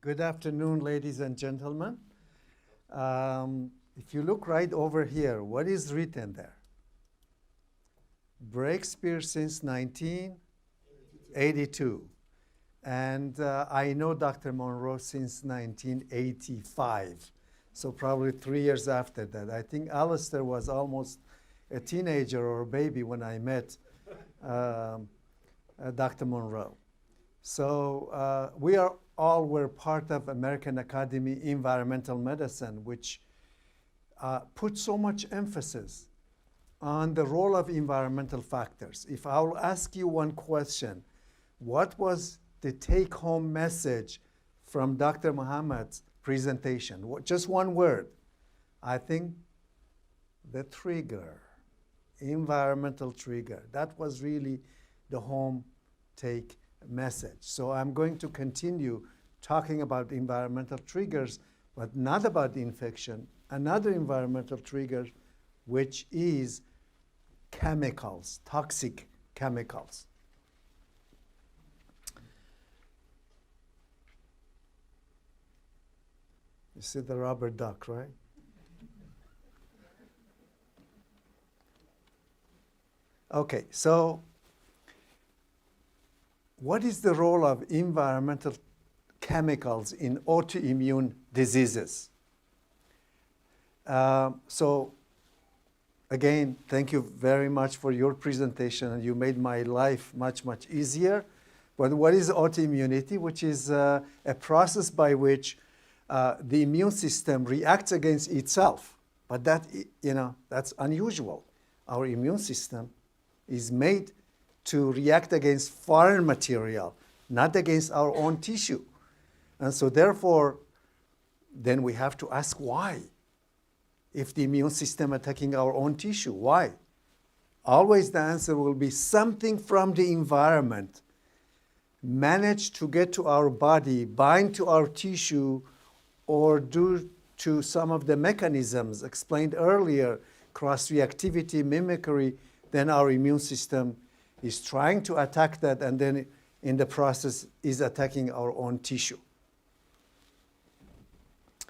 Good afternoon, ladies and gentlemen. If you look right over here, what is written there? Breakspear since 1982. And I know Dr. Monroe since 1985. So probably 3 years after that. I think Alistair was almost a teenager or a baby when I met Dr. Monroe. So we are all were part of American Academy Environmental Medicine, which put so much emphasis on the role of environmental factors. If I will ask you one question, what was the take-home message from Dr. Mohammed's presentation? Just one word. I think the trigger, environmental trigger. That was really the home take message. So I'm going to continue talking about environmental triggers, but not about the infection. Another environmental trigger, which is chemicals, toxic chemicals. You see the rubber duck, right? Okay, so what is the role of environmental chemicals in autoimmune diseases? So again, thank you very much for your presentation, and you made my life much, much easier. But what is autoimmunity? Which is a process by which the immune system reacts against itself. But that, that's unusual. Our immune system is made to react against foreign material, not against our own tissue. And so therefore, then we have to ask why. If the immune system attacking our own tissue, why? Always the answer will be something from the environment managed to get to our body, bind to our tissue, or due to some of the mechanisms explained earlier, cross-reactivity, mimicry, then our immune system is trying to attack that, and then in the process is attacking our own tissue,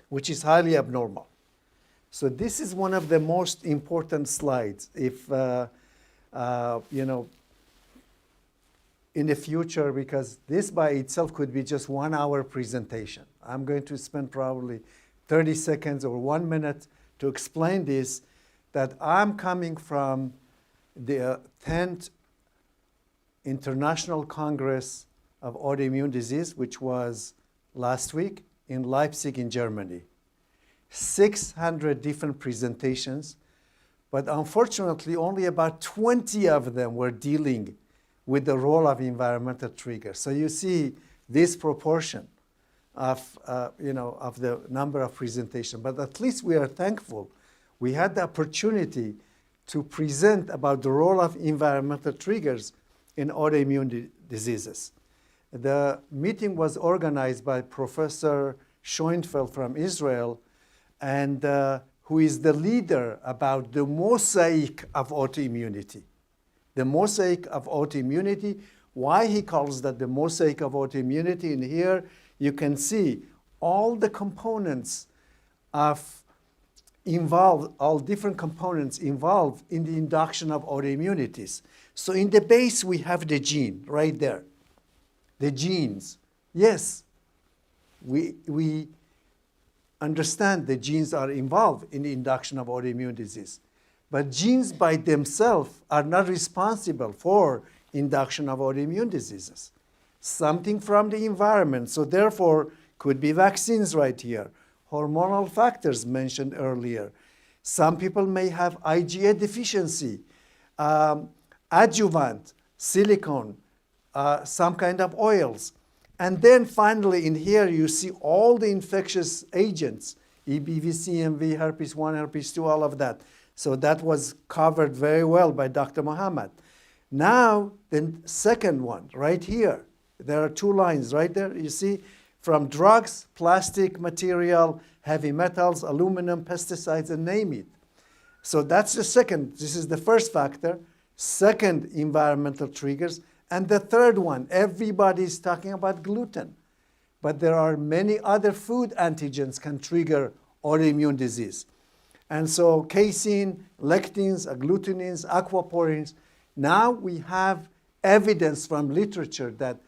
which is highly abnormal. So this is one of the most important slides. If, in the future, because this by itself could be just 1 hour presentation. I'm going to spend probably 30 seconds or 1 minute to explain this, that I'm coming from the 10th International Congress of Autoimmune Disease, which was last week in Leipzig in Germany. 600 different presentations, but unfortunately only about 20 of them were dealing with the role of environmental triggers. So you see this proportion of, of the number of presentations, but at least we are thankful we had the opportunity to present about the role of environmental triggers in autoimmune diseases. The meeting was organized by Professor Schoenfeld from Israel, and who is the leader about the mosaic of autoimmunity. The mosaic of autoimmunity, why he calls that the mosaic of autoimmunity, and here you can see all the components of all different components involved in the induction of autoimmunities. So in the base, we have the gene right there. The genes. Yes, we understand the genes are involved in the induction of autoimmune disease. But genes by themselves are not responsible for induction of autoimmune diseases. Something from the environment. So therefore, could be vaccines right here. Hormonal factors mentioned earlier. Some people may have IgA deficiency, adjuvant, silicone, some kind of oils. And then finally in here you see all the infectious agents, EBV, CMV, herpes 1, herpes 2, all of that. So that was covered very well by Dr. Mohammed. Now, the second one, right here. There are 2 lines right there. You see, from drugs, plastic material, heavy metals, aluminum, pesticides, and name it. So that's the second. This is the first factor. Second, environmental triggers. And the third one, everybody's talking about gluten. but there are many other food antigens can trigger autoimmune disease. And so casein, lectins, agglutinins, aquaporins, now we have evidence from literature that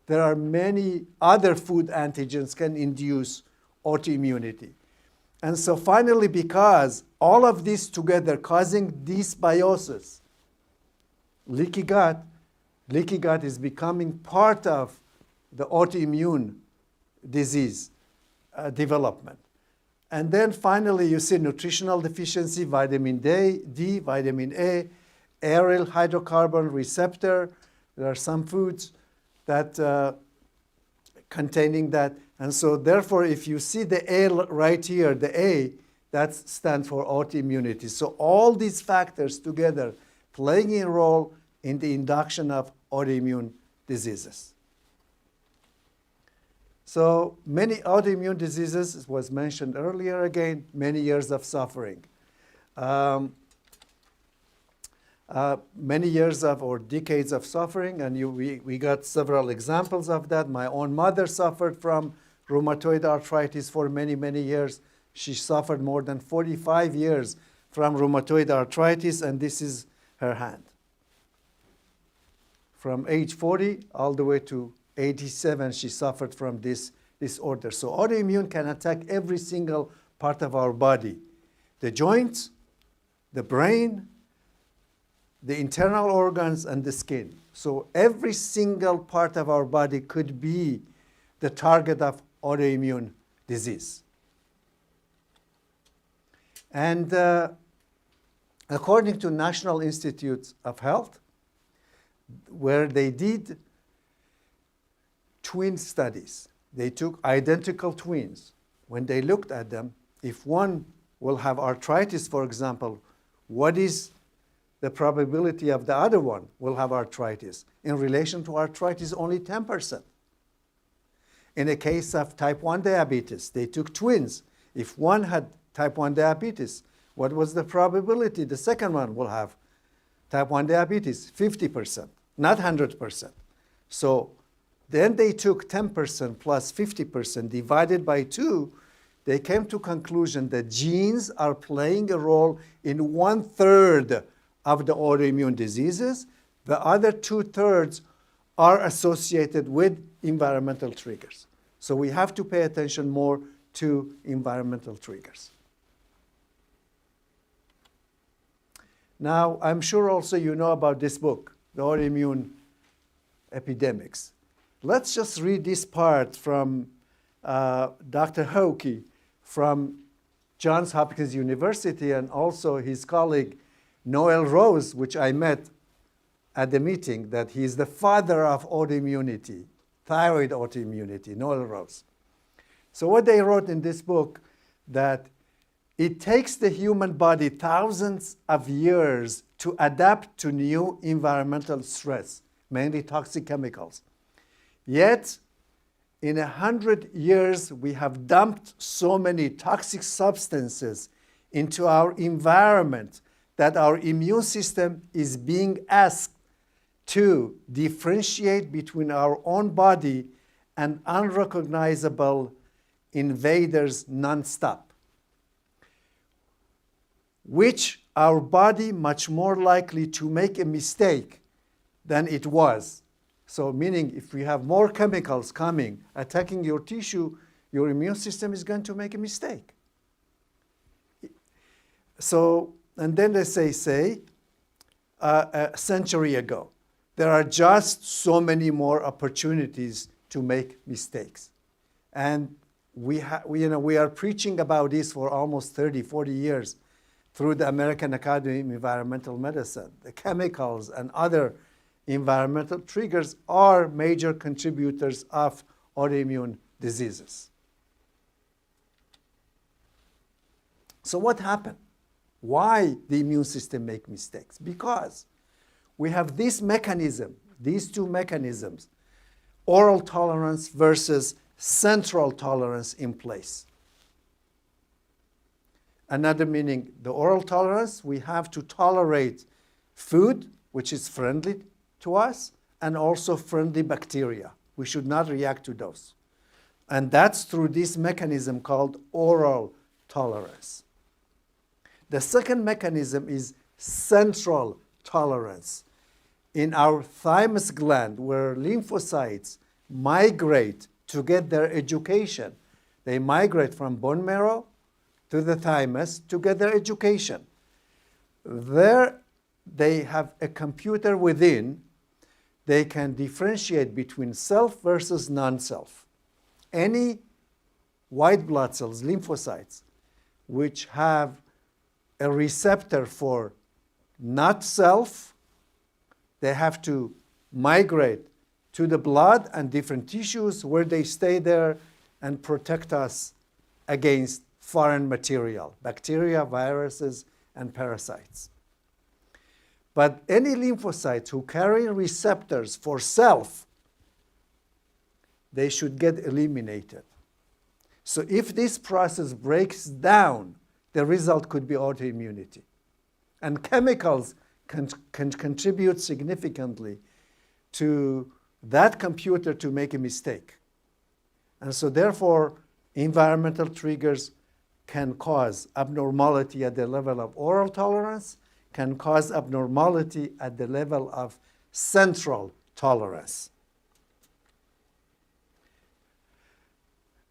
there are many other food antigens can induce autoimmunity. And so finally, because all of this together causing dysbiosis, leaky gut is becoming part of the autoimmune disease development. And then finally, you see nutritional deficiency, vitamin D, vitamin A, aryl hydrocarbon receptor. There are some foods that containing that. And so therefore, if you see the A right here, the A, that stands for autoimmunity. So all these factors together playing a role in the induction of autoimmune diseases. So many autoimmune diseases, as was mentioned earlier again, many years of suffering. Many years of or decades of suffering, and we got several examples of that. My own mother suffered from rheumatoid arthritis for many, many years. She suffered more than 45 years from rheumatoid arthritis, and this is her hand. From age 40 all the way to 87, she suffered from this disorder. So autoimmune can attack every single part of our body. The joints, the brain, the internal organs, and the skin. So every single part of our body could be the target of autoimmune disease. And according to National Institutes of Health, where they did twin studies, they took identical twins. When they looked at them, if one will have arthritis, for example, what is the probability of the other one will have arthritis? In relation to arthritis, only 10%. In a case of type 1 diabetes, they took twins. If one had type 1 diabetes, what was the probability the second one will have type 1 diabetes? 50%, not 100%. So then they took 10% plus 50% divided by 2. They came to conclusion that genes are playing a role in 1/3 of the autoimmune diseases. The other 2/3 are associated with environmental triggers. So we have to pay attention more to environmental triggers. Now, I'm sure also you know about this book, The Autoimmune Epidemics. Let's just read this part from Dr. Hoke from Johns Hopkins University, and also his colleague Noel Rose, which I met at the meeting, that he's the father of autoimmunity, thyroid autoimmunity, Noel Rose. So what they wrote in this book, that it takes the human body thousands of years to adapt to new environmental stress, mainly toxic chemicals. Yet, in 100 years, we have dumped so many toxic substances into our environment that our immune system is being asked to differentiate between our own body and unrecognizable invaders nonstop, which our body much more likely to make a mistake than it was. So meaning if we have more chemicals coming, attacking your tissue, your immune system is going to make a mistake. So, and then they say a century ago, there are just so many more opportunities to make mistakes. And we are preaching about this for almost 30, 40 years through the American Academy of Environmental Medicine. The chemicals and other environmental triggers are major contributors of autoimmune diseases. So what happened? Why the immune system make mistakes? Because we have this mechanism, these two mechanisms, oral tolerance versus central tolerance in place. Another meaning, the oral tolerance, we have to tolerate food, which is friendly to us, and also friendly bacteria. We should not react to those. And that's through this mechanism called oral tolerance. The second mechanism is central tolerance. In our thymus gland, where lymphocytes migrate to get their education, they migrate from bone marrow to the thymus to get their education. There they have a computer within. They can differentiate between self versus non-self. Any white blood cells, lymphocytes, which have a receptor for not self, they have to migrate to the blood and different tissues where they stay there and protect us against foreign material, bacteria, viruses, and parasites. But any lymphocytes who carry receptors for self, they should get eliminated. So if this process breaks down, the result could be autoimmunity. And chemicals can contribute significantly to that computer to make a mistake. And so therefore, environmental triggers can cause abnormality at the level of oral tolerance, can cause abnormality at the level of central tolerance.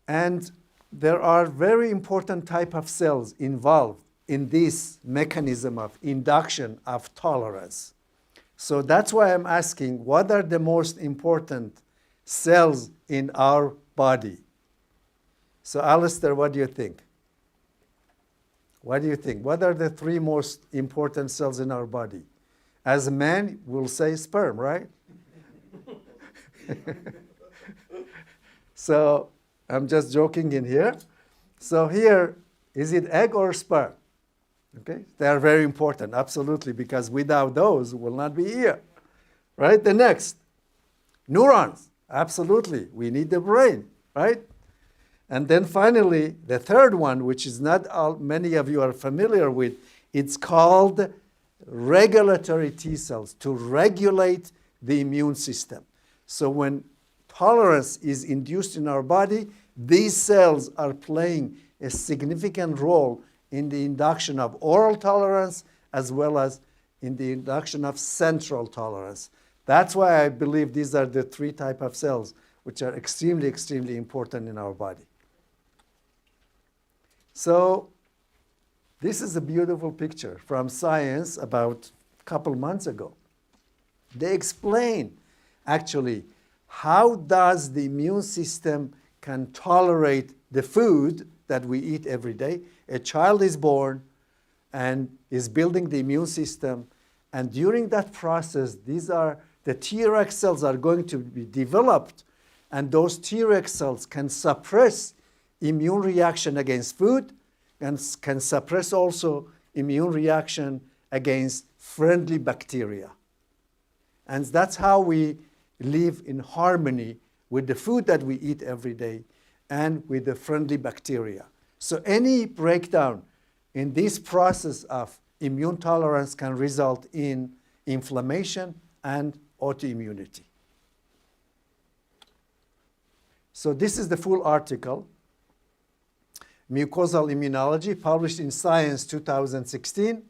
And there are very important type of cells involved in this mechanism of induction of tolerance. So that's why I'm asking, what are the most important cells in our body? So Alistair, what do you think? What do you think? What are the three most important cells in our body? As a man, we'll say sperm, right? So I'm just joking in here. So here, is it egg or sperm? Okay, they are very important, absolutely, because without those, we'll not be here, right? The next, neurons, absolutely, we need the brain, right? And then finally, the third one, which is not many of you are familiar with, it's called regulatory T cells, to regulate the immune system. So when tolerance is induced in our body, these cells are playing a significant role in the induction of oral tolerance as well as in the induction of central tolerance. That's why I believe these are the three types of cells which are extremely, extremely important in our body. So this is a beautiful picture from Science about a couple months ago. They explain actually how does the immune system can tolerate the food that we eat every day. A child is born and is building the immune system, and during that process, the Treg cells are going to be developed, and those Treg cells can suppress immune reaction against food and can suppress also immune reaction against friendly bacteria. And that's how we live in harmony with the food that we eat every day and with the friendly bacteria. So any breakdown in this process of immune tolerance can result in inflammation and autoimmunity. So this is the full article, Mucosal Immunology, published in Science 2016,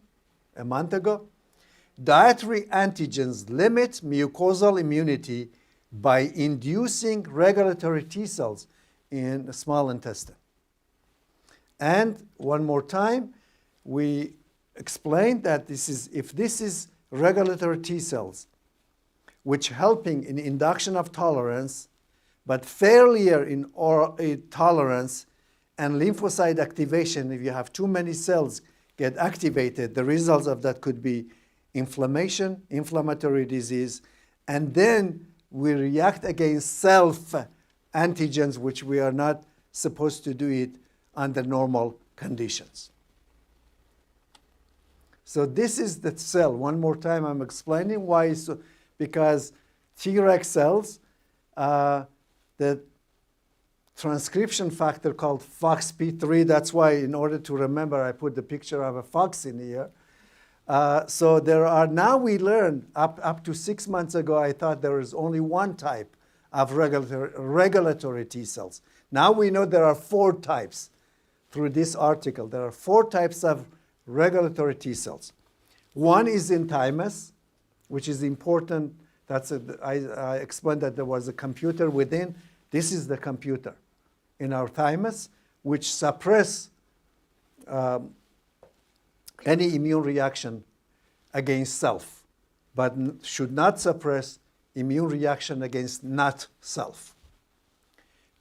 a month ago. Dietary antigens limit mucosal immunity by inducing regulatory T cells in the small intestine. And one more time, we explained that if this is regulatory T cells, which helping in induction of tolerance, but failure in tolerance and lymphocyte activation, if you have too many cells get activated, the results of that could be inflammation, inflammatory disease, and then we react against self antigens, which we are not supposed to do it under normal conditions. So this is the cell. One more time, I'm explaining why. Because Treg cells, the transcription factor called FOXP3, that's why in order to remember, I put the picture of a fox in here. So there are, now we learned, up to 6 months ago, I thought there was only one type of regulatory T cells. Now we know there are 4 types through this article. There are 4 types of regulatory T cells. One is in thymus, which is important. I explained that there was a computer within. This is the computer in our thymus, which suppress any immune reaction against self, but should not suppress immune reaction against not self.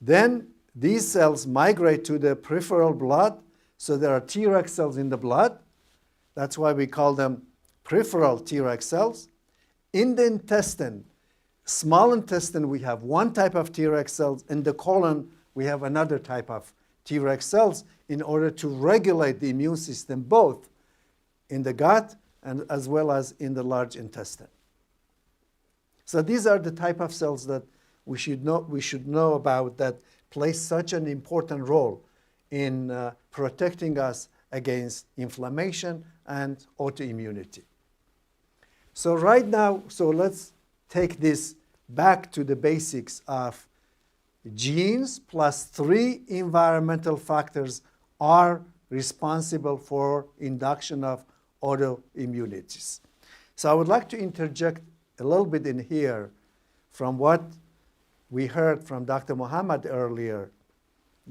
Then these cells migrate to the peripheral blood, so there are Treg cells in the blood. That's why we call them peripheral Treg cells. In the intestine, small intestine, we have one type of Treg cells. In the colon, we have another type of Treg cells in order to regulate the immune system, both in the gut and as well as in the large intestine. So these are the type of cells that we should know about that play such an important role in protecting us against inflammation and autoimmunity. So right now, let's take this back to the basics of genes plus 3 environmental factors are responsible for induction of autoimmunities. So I would like to interject a little bit in here from what we heard from Dr. Mohammed earlier,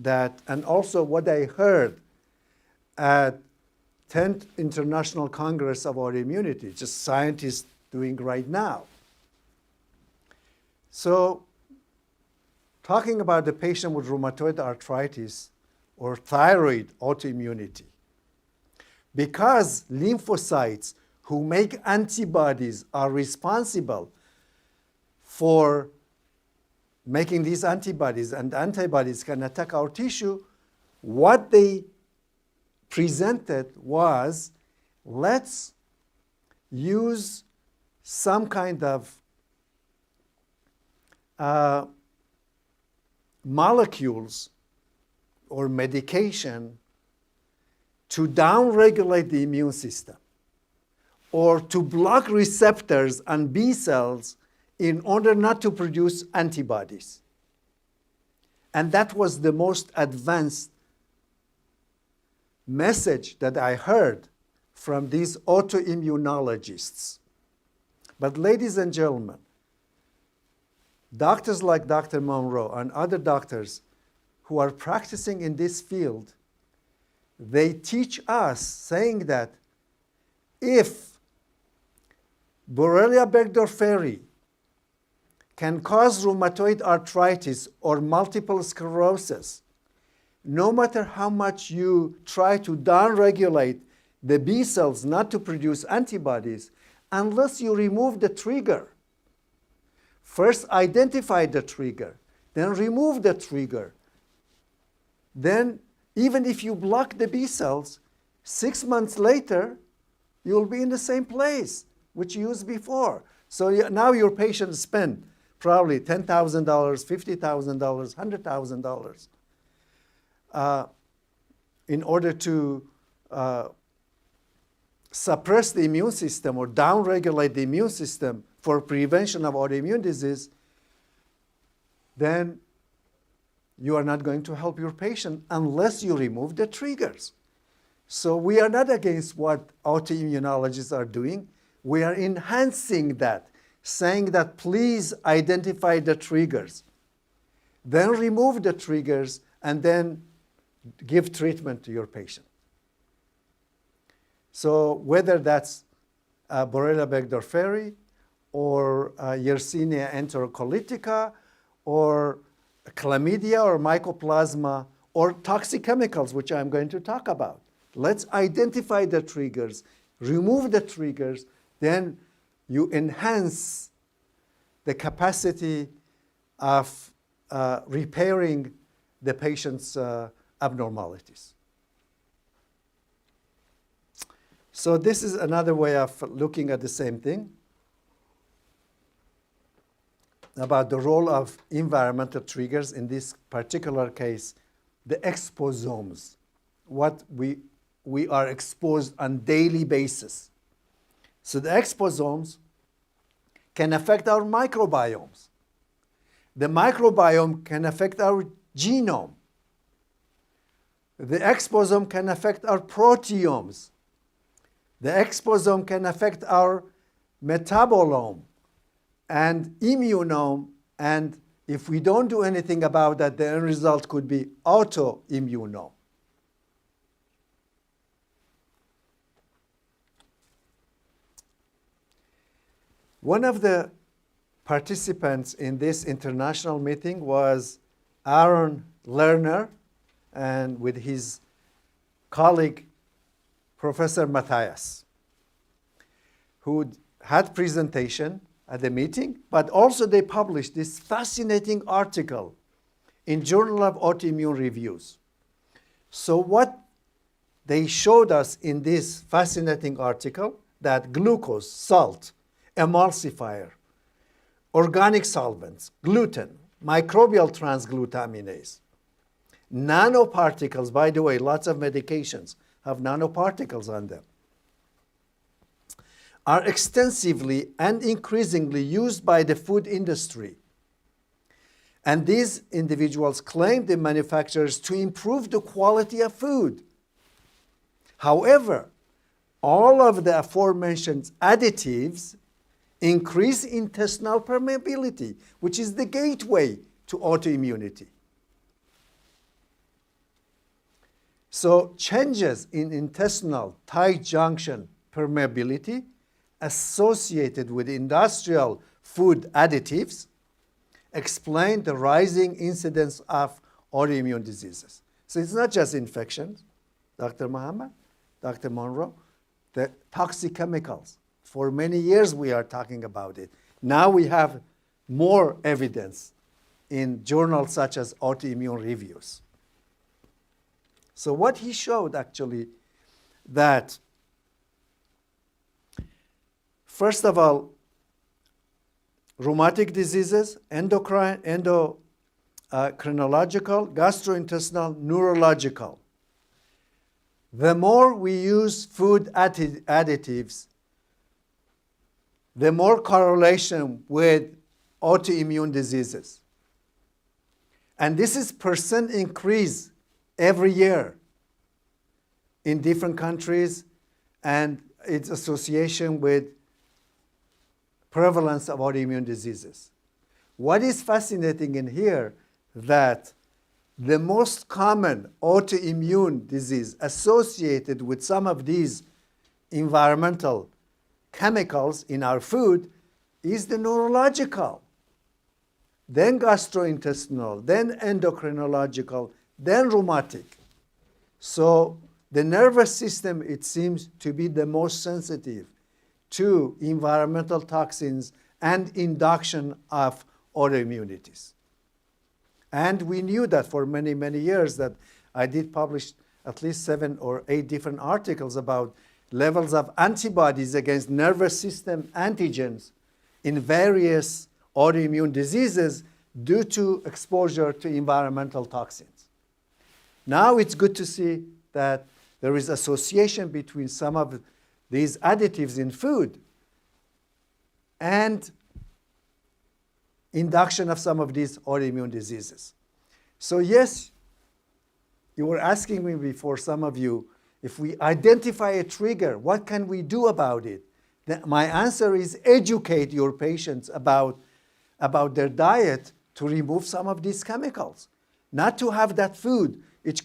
and also what I heard at 10th International Congress of Autoimmunity, just scientists doing right now. So talking about the patient with rheumatoid arthritis or thyroid autoimmunity, because lymphocytes who make antibodies are responsible for making these antibodies, and antibodies can attack our tissue, what they presented was, let's use some kind of molecules or medication to downregulate the immune system or to block receptors on B cells in order not to produce antibodies. And that was the most advanced message that I heard from these autoimmunologists. But ladies and gentlemen, doctors like Dr. Monroe and other doctors who are practicing in this field, they teach us saying that if Borrelia burgdorferi can cause rheumatoid arthritis or multiple sclerosis, no matter how much you try to downregulate the B cells not to produce antibodies, unless you remove the trigger. First identify the trigger, then remove the trigger. Then even if you block the B cells, 6 months later, you'll be in the same place which you used before. So now your patient spent probably $10,000, $50,000, $100,000 in order to suppress the immune system or downregulate the immune system for prevention of autoimmune disease, then you are not going to help your patient unless you remove the triggers. So we are not against what autoimmunologists are doing. We are enhancing that, saying that please identify the triggers, then remove the triggers, and then give treatment to your patient. So whether that's Borrelia burgdorferi or Yersinia enterocolitica or chlamydia or mycoplasma or toxic chemicals, which I'm going to talk about. Let's identify the triggers, remove the triggers, then you enhance the capacity of repairing the patient's abnormalities. So this is another way of looking at the same thing, about the role of environmental triggers, in this particular case, the exposomes, what we are exposed on daily basis. So the exposomes can affect our microbiomes. The microbiome can affect our genome. The exposome can affect our proteomes. The exposome can affect our metabolome and immunome, and if we don't do anything about that, the end result could be autoimmunome. One of the participants in this international meeting was Aaron Lerner, and with his colleague, Professor Matthias, who had presentation at the meeting, but also they published this fascinating article in Journal of Autoimmune Reviews. So what they showed us in this fascinating article, that glucose, salt, emulsifier, organic solvents, gluten, microbial transglutaminase, nanoparticles, by the way, lots of medications have nanoparticles on them, are extensively and increasingly used by the food industry. And these individuals claim the manufacturers to improve the quality of food. However, all of the aforementioned additives increase intestinal permeability, which is the gateway to autoimmunity. So changes in intestinal tight junction permeability associated with industrial food additives explain the rising incidence of autoimmune diseases. So it's not just infections, Dr. Mohammed, Dr. Monroe, the toxic chemicals. For many years we are talking about it. Now we have more evidence in journals such as Autoimmune Reviews. So what he showed actually that, first of all, rheumatic diseases, endocrine, endocrinological, gastrointestinal, neurological. The more we use food additives, the more correlation with autoimmune diseases. And this is percent increase every year in different countries, and its association with prevalence of autoimmune diseases. What is fascinating in here, that the most common autoimmune disease associated with some of these environmental chemicals in our food is the neurological, then gastrointestinal, then endocrinological, then rheumatic. So the nervous system, it seems to be the most sensitive to environmental toxins and induction of autoimmunities. And we knew that for many, many years, that I did publish at least 7 or 8 different articles about levels of antibodies against nervous system antigens in various autoimmune diseases due to exposure to environmental toxins. Now it's good to see that there is association between some of these additives in food and induction of some of these autoimmune diseases. So yes, you were asking me before, some of you, if we identify a trigger, what can we do about it? My answer is educate your patients about their diet to remove some of these chemicals. Not to have that food, which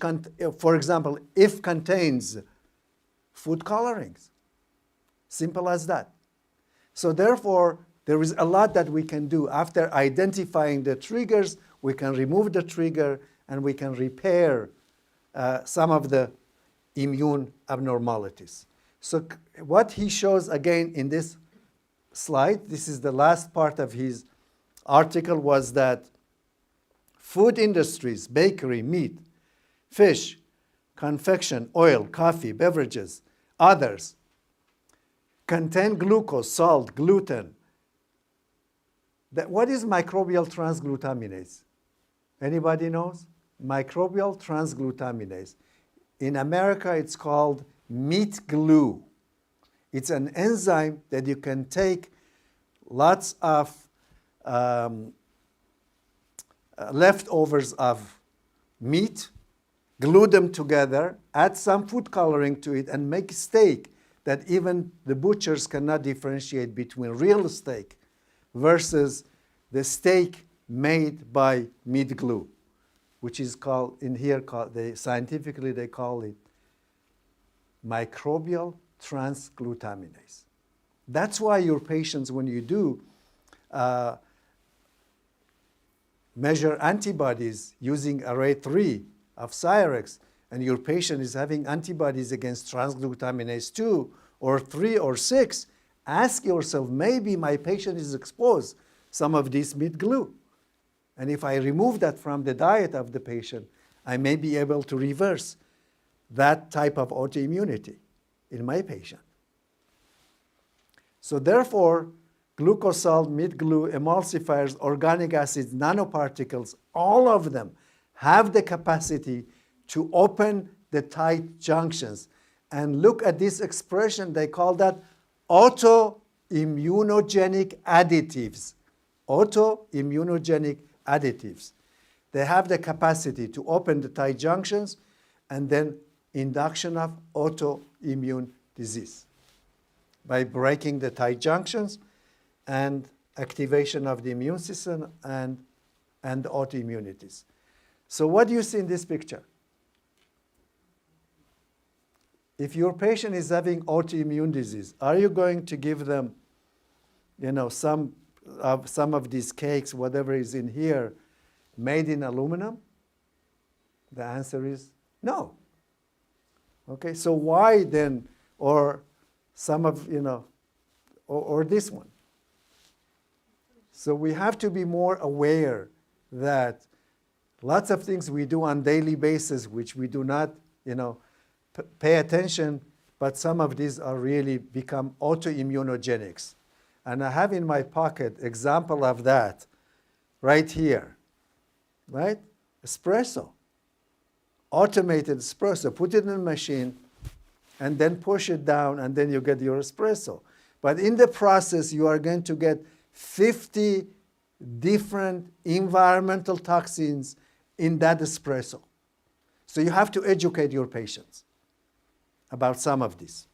for example, if contains food colorings. Simple as that. So therefore, there is a lot that we can do. After identifying the triggers, we can remove the trigger and we can repair some of the immune abnormalities. So what he shows again in this slide, this is the last part of his article, was that food industries, bakery, meat, fish, confection, oil, coffee, beverages, others, contain glucose, salt, gluten. What is microbial transglutaminase? Anybody knows? Microbial transglutaminase. In America, it's called meat glue. It's an enzyme that you can take lots of leftovers of meat, glue them together, add some food coloring to it, and make steak that even the butchers cannot differentiate between real steak versus the steak made by meat glue, which is called, scientifically they call it microbial transglutaminase. That's why your patients, when you do measure antibodies using array 3 of Cyrex, and your patient is having antibodies against transglutaminase 2 or 3 or 6, ask yourself, maybe my patient is exposed some of this meat glue. And if I remove that from the diet of the patient, I may be able to reverse that type of autoimmunity in my patient. So therefore, glucosal, meat glue, emulsifiers, organic acids, nanoparticles, all of them have the capacity to open the tight junctions. And look at this expression, they call that autoimmunogenic additives. Autoimmunogenic additives. They have the capacity to open the tight junctions and then induction of autoimmune disease by breaking the tight junctions and activation of the immune system and autoimmunities. So what do you see in this picture? If your patient is having autoimmune disease, are you going to give them, some of these cakes, whatever is in here, made in aluminum? The answer is no. Okay, so why then, or some of, or this one? So we have to be more aware that lots of things we do on daily basis, which we do not, pay attention, but some of these are really become autoimmunogenics. And I have in my pocket example of that right here, right? Espresso, automated espresso. Put it in a machine and then push it down and then you get your espresso. But in the process, you are going to get 50 different environmental toxins in that espresso. So you have to educate your patients about some of this.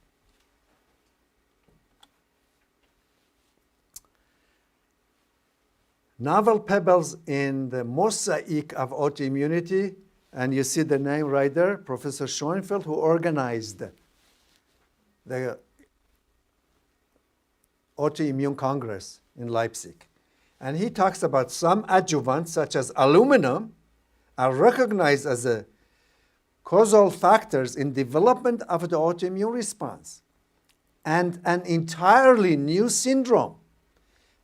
Novel pebbles in the mosaic of autoimmunity, and you see the name right there, Professor Schoenfeld, who organized the Autoimmune Congress in Leipzig. And he talks about some adjuvants, such as aluminum, are recognized as causal factors in development of the autoimmune response. And an entirely new syndrome,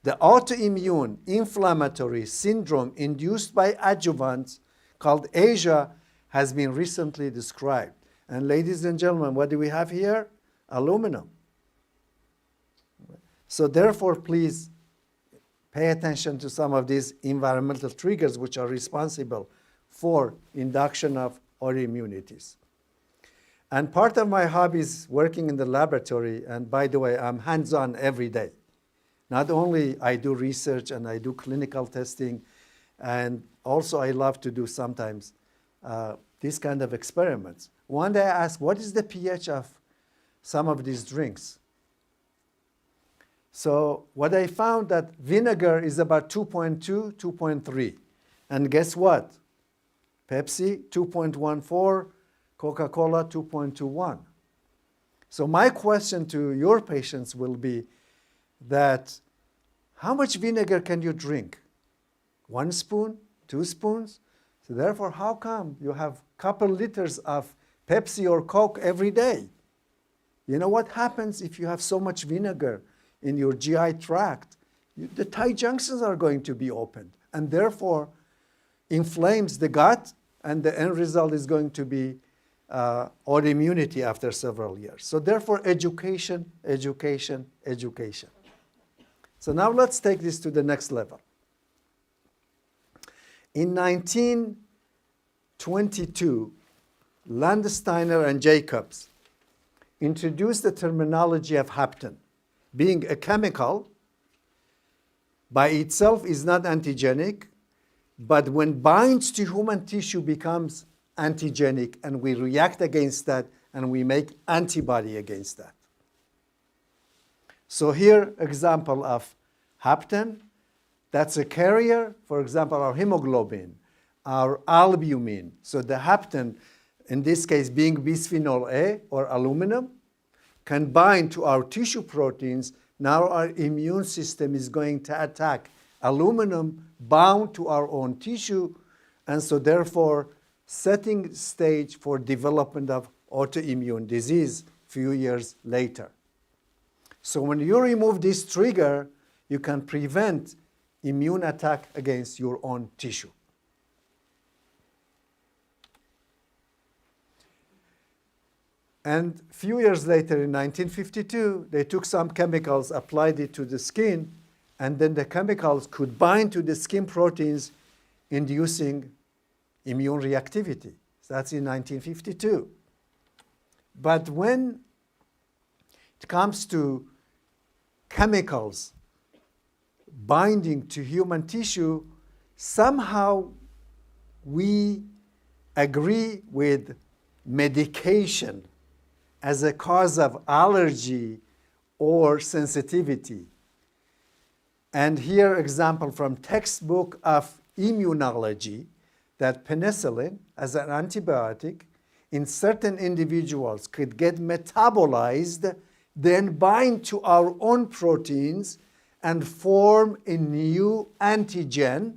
the autoimmune inflammatory syndrome induced by adjuvants called Asia, has been recently described. And ladies and gentlemen, what do we have here? Aluminum. So therefore, please pay attention to some of these environmental triggers which are responsible for induction of autoimmunities. And part of my hobby is working in the laboratory, and by the way, I'm hands-on every day. Not only I do research and I do clinical testing, and also I love to do sometimes these kind of experiments. One day I asked, what is the pH of some of these drinks? So what I found that vinegar is about 2.2, 2.3. And guess what? Pepsi, 2.14, Coca-Cola, 2.21. So my question to your patients will be that how much vinegar can you drink? 1 spoon, 2 spoons? So therefore, how come you have a couple liters of Pepsi or Coke every day? You know what happens if you have so much vinegar in your GI tract? The tight junctions are going to be opened, and therefore inflames the gut, and the end result is going to be autoimmunity after several years. So therefore, education, education, education. So now let's take this to the next level. In 1922, Landsteiner and Jacobs introduced the terminology of hapten, being a chemical by itself is not antigenic, but when binds to human tissue becomes antigenic, and we react against that, and we make antibody against that. So here, example of hapten. That's a carrier, for example, our hemoglobin, our albumin. So the hapten, in this case being bisphenol A or aluminum, can bind to our tissue proteins. Now our immune system is going to attack aluminum bound to our own tissue, and so therefore setting stage for development of autoimmune disease few years later. So when you remove this trigger, you can prevent immune attack against your own tissue. And a few years later, in 1952, they took some chemicals, applied it to the skin, and then the chemicals could bind to the skin proteins, inducing immune reactivity. So that's in 1952. But when it comes to chemicals binding to human tissue, somehow we agree with medication as a cause of allergy or sensitivity. And here, example from textbook of immunology, that penicillin as an antibiotic in certain individuals could get metabolized, then bind to our own proteins and form a new antigen.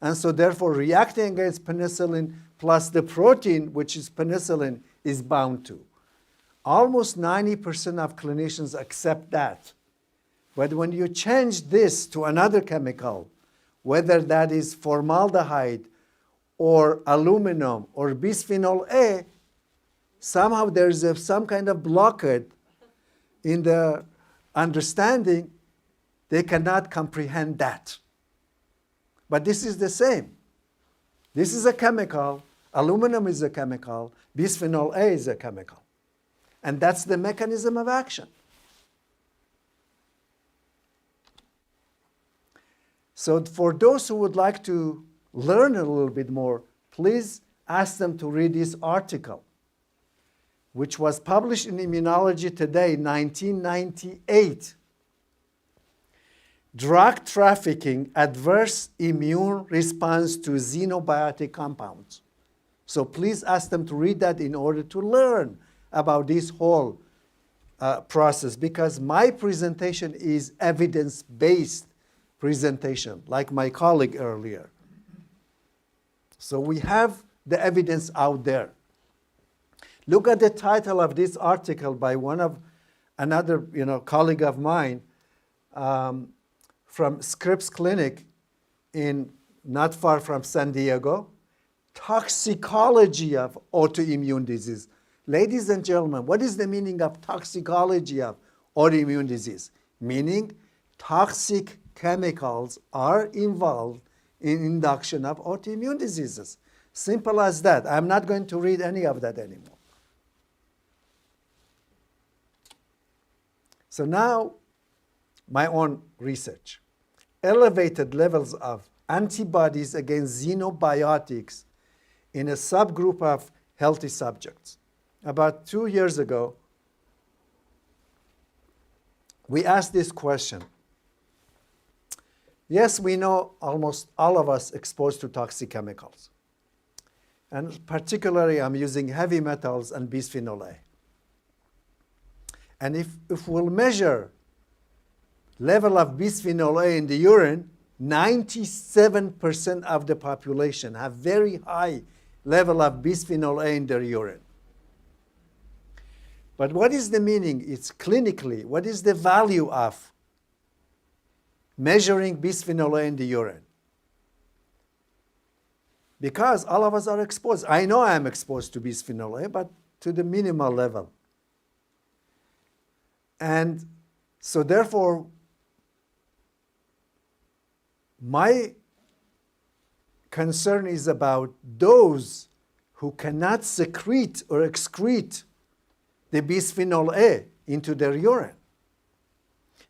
And so therefore reacting against penicillin plus the protein, which is penicillin, is bound to. Almost 90% of clinicians accept that. But when you change this to another chemical, whether that is formaldehyde or aluminum or bisphenol A, somehow there's some kind of blockade in the understanding. They cannot comprehend that. But this is the same. This is a chemical, aluminum is a chemical, bisphenol A is a chemical. And that's the mechanism of action. So for those who would like to learn a little bit more, please ask them to read this article, which was published in Immunology Today, 1998. Drug trafficking, adverse immune response to xenobiotic compounds. So please ask them to read that in order to learn about this whole process, because my presentation is evidence-based presentation, like my colleague earlier. So we have the evidence out there. Look at the title of this article by another colleague of mine from Scripps Clinic not far from San Diego, Toxicology of Autoimmune Disease. Ladies and gentlemen, what is the meaning of toxicology of autoimmune disease? Meaning toxic chemicals are involved in induction of autoimmune diseases. Simple as that. I'm not going to read any of that anymore. So now, my own research. Elevated levels of antibodies against xenobiotics in a subgroup of healthy subjects. About 2 years ago, we asked this question. Yes, we know almost all of us exposed to toxic chemicals. And particularly, I'm using heavy metals and bisphenol A. And if we'll measure level of bisphenol A in the urine, 97% of the population have very high level of bisphenol A in their urine. But what is the meaning? It's clinically, what is the value of measuring bisphenol A in the urine? Because all of us are exposed. I know I am exposed to bisphenol A, but to the minimal level. And so therefore, my concern is about those who cannot secrete or excrete the bisphenol A into their urine.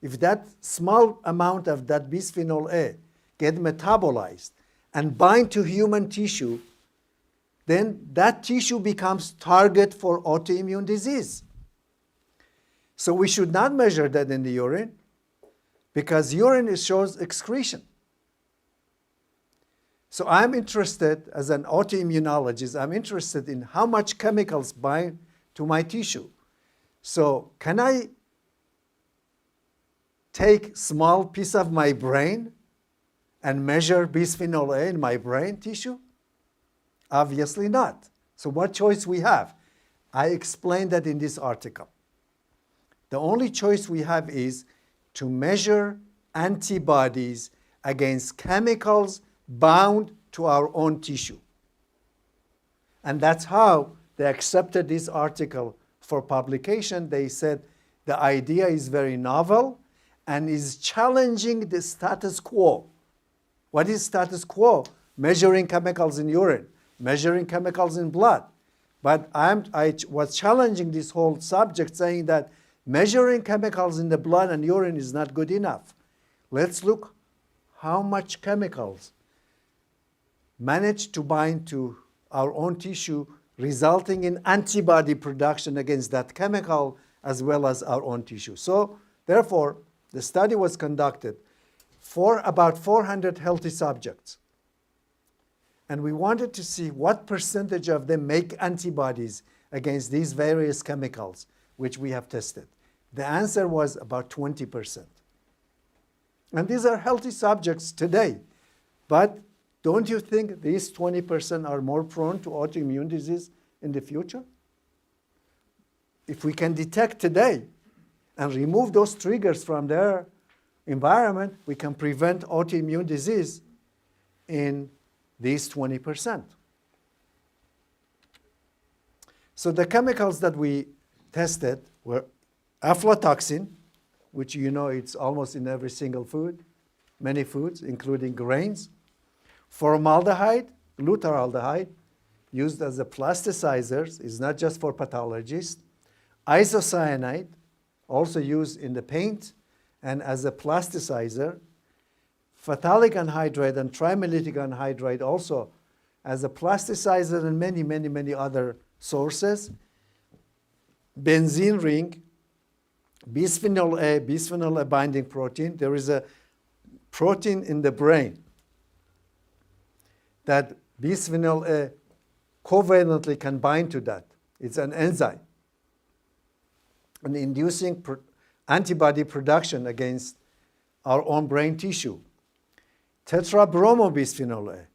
If that small amount of that bisphenol A get metabolized and bind to human tissue, then that tissue becomes target for autoimmune disease. So we should not measure that in the urine, because urine shows excretion. So I'm interested, as an autoimmunologist, I'm interested in how much chemicals bind to my tissue. So can I take small piece of my brain and measure bisphenol A in my brain tissue? Obviously not. So what choice we have? I explained that in this article. The only choice we have is to measure antibodies against chemicals bound to our own tissue. And that's how they accepted this article for publication. They said the idea is very novel and is challenging the status quo. What is status quo? Measuring chemicals in urine, measuring chemicals in blood. But I was challenging this whole subject, saying that measuring chemicals in the blood and urine is not good enough. Let's look how much chemicals manage to bind to our own tissue, resulting in antibody production against that chemical as well as our own tissue. So therefore, the study was conducted for about 400 healthy subjects. And we wanted to see what percentage of them make antibodies against these various chemicals, which we have tested. The answer was about 20%. And these are healthy subjects today. But don't you think these 20% are more prone to autoimmune disease in the future? If we can detect today and remove those triggers from their environment, we can prevent autoimmune disease in these 20%. So the chemicals that we tested were aflatoxin, which you know it's almost in every single food, many foods, including grains. Formaldehyde, glutaraldehyde, used as a plasticizer, is not just for pathologists. Isocyanide, also used in the paint and as a plasticizer. Phthalic anhydride and trimellitic anhydride also as a plasticizer, and many, many, many other sources. Benzene ring, bisphenol A binding protein. There is a protein in the brain that bisphenol A covalently can bind to that. It's an enzyme, and inducing antibody production against our own brain tissue. Tetrabromobisphenol A,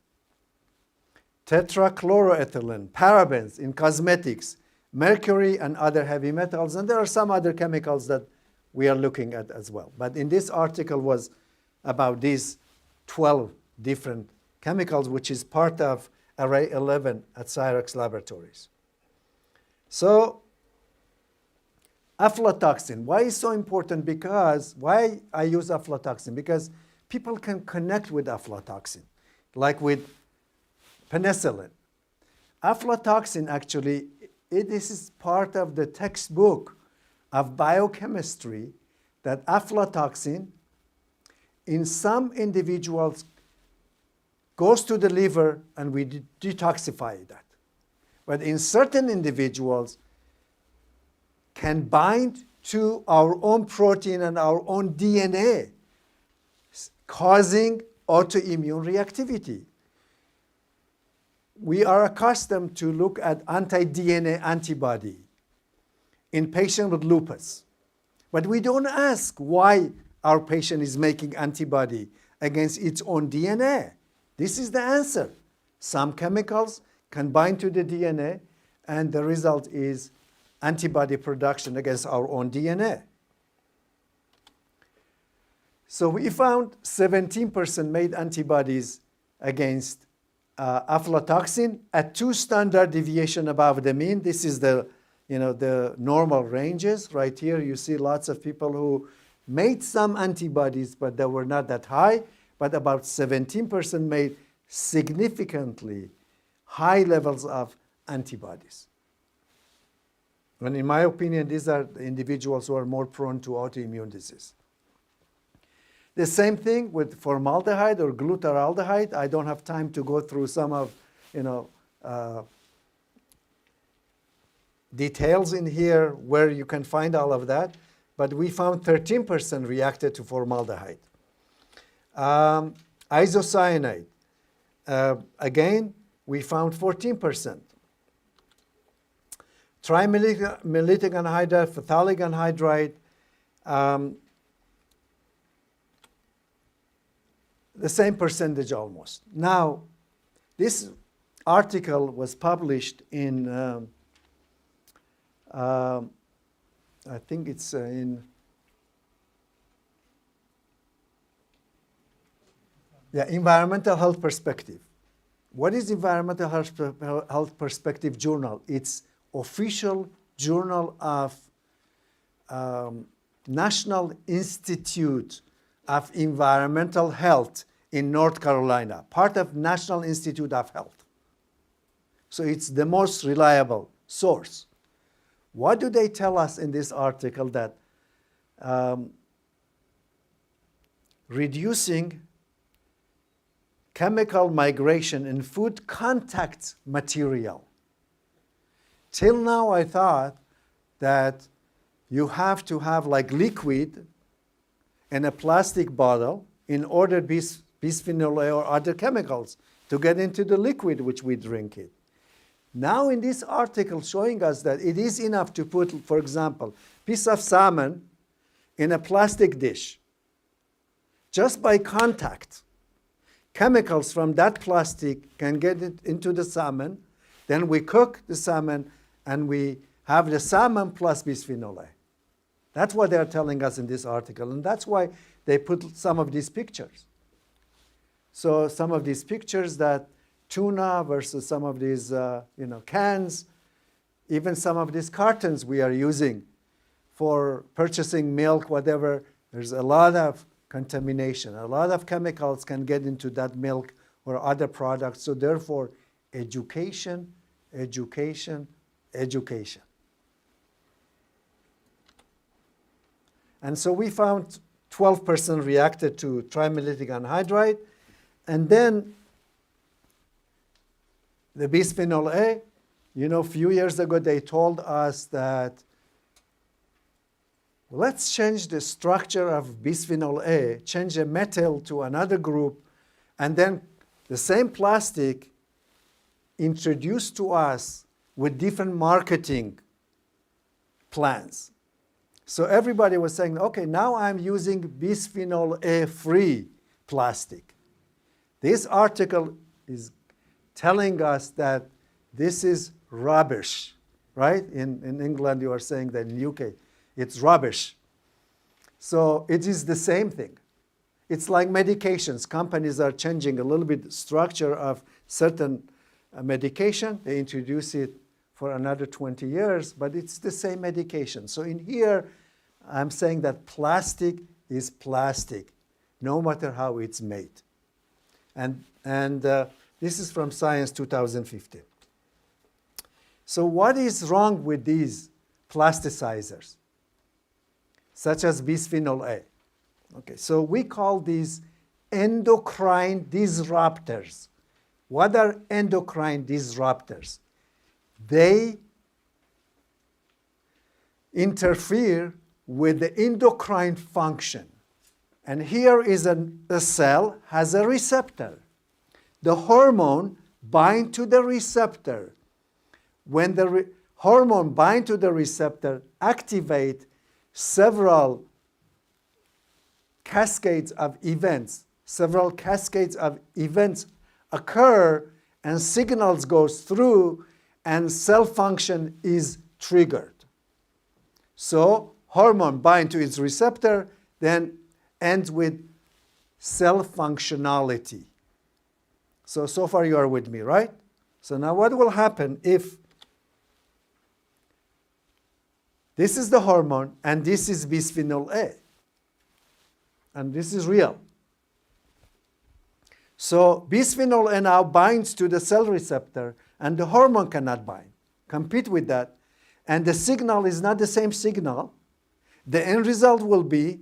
tetrachloroethylene, parabens in cosmetics, mercury and other heavy metals, and there are some other chemicals that we are looking at as well. But in this article was about these 12 different chemicals, which is part of Array 11 at Cyrex Laboratories. So aflatoxin, why is so important? Because, why I use aflatoxin? Because people can connect with aflatoxin, like with penicillin. Aflatoxin actually, this is part of the textbook of biochemistry, that aflatoxin in some individuals goes to the liver and we detoxify that. But in certain individuals can bind to our own protein and our own DNA, causing autoimmune reactivity. We are accustomed to look at anti-DNA antibody in patients with lupus. But we don't ask why our patient is making antibody against its own DNA. This is the answer. Some chemicals can bind to the DNA, and the result is antibody production against our own DNA. So we found 17% made antibodies against aflatoxin at 2 standard deviation above the mean. This is the normal ranges. Right here you see lots of people who made some antibodies, but they were not that high. But about 17% made significantly high levels of antibodies. And in my opinion, these are the individuals who are more prone to autoimmune disease. The same thing with formaldehyde or glutaraldehyde. I don't have time to go through some of, details in here where you can find all of that. But we found 13% reacted to formaldehyde. Isocyanate. Again, we found 14%. Trimellitic anhydride, phthalic anhydride, the same percentage almost. Now, this article was published in, I think it's in, Environmental Health Perspective. What is Environmental Health Perspective Journal? It's official journal of National Institute of Environmental Health in North Carolina, part of National Institute of Health. So it's the most reliable source. What do they tell us in this article? That reducing chemical migration in food contact material. Till now, I thought that you have to have like liquid in a plastic bottle in order bisphenol A or other chemicals to get into the liquid which we drink it. Now in this article showing us that it is enough to put, for example, piece of salmon in a plastic dish. Just by contact, chemicals from that plastic can get it into the salmon. Then we cook the salmon and we have the salmon plus bisphenol A. That's what they're telling us in this article, and that's why they put some of these pictures. So some of these pictures that tuna versus some of these cans, even some of these cartons we are using for purchasing milk, whatever, there's a lot of contamination. A lot of chemicals can get into that milk or other products. So therefore, education, education, education. And so we found 12% reacted to trimellitic anhydride. And then the bisphenol A, a few years ago they told us that let's change the structure of bisphenol A, change a metal to another group, and then the same plastic introduced to us with different marketing plans. So everybody was saying, okay, now I'm using bisphenol A-free plastic. This article is telling us that this is rubbish, right? In England, you are saying that in the UK, it's rubbish. So it is the same thing. It's like medications. Companies are changing a little bit the structure of certain medication. They introduce it for another 20 years, but it's the same medication. So in here, I'm saying that plastic is plastic, no matter how it's made. And this is from Science 2015. So what is wrong with these plasticizers, such as bisphenol A? Okay, so we call these endocrine disruptors. What are endocrine disruptors? They interfere with the endocrine function. And here is a cell has a receptor. The hormone binds to the receptor. When the hormone binds to the receptor, activate several cascades of events. Several cascades of events occur and signals goes through and cell function is triggered. So hormone binds to its receptor, then ends with cell functionality. So far you are with me, right? So now what will happen if this is the hormone and this is bisphenol A? And this is real. So bisphenol A now binds to the cell receptor and the hormone cannot bind, compete with that. And the signal is not the same signal. The end result will be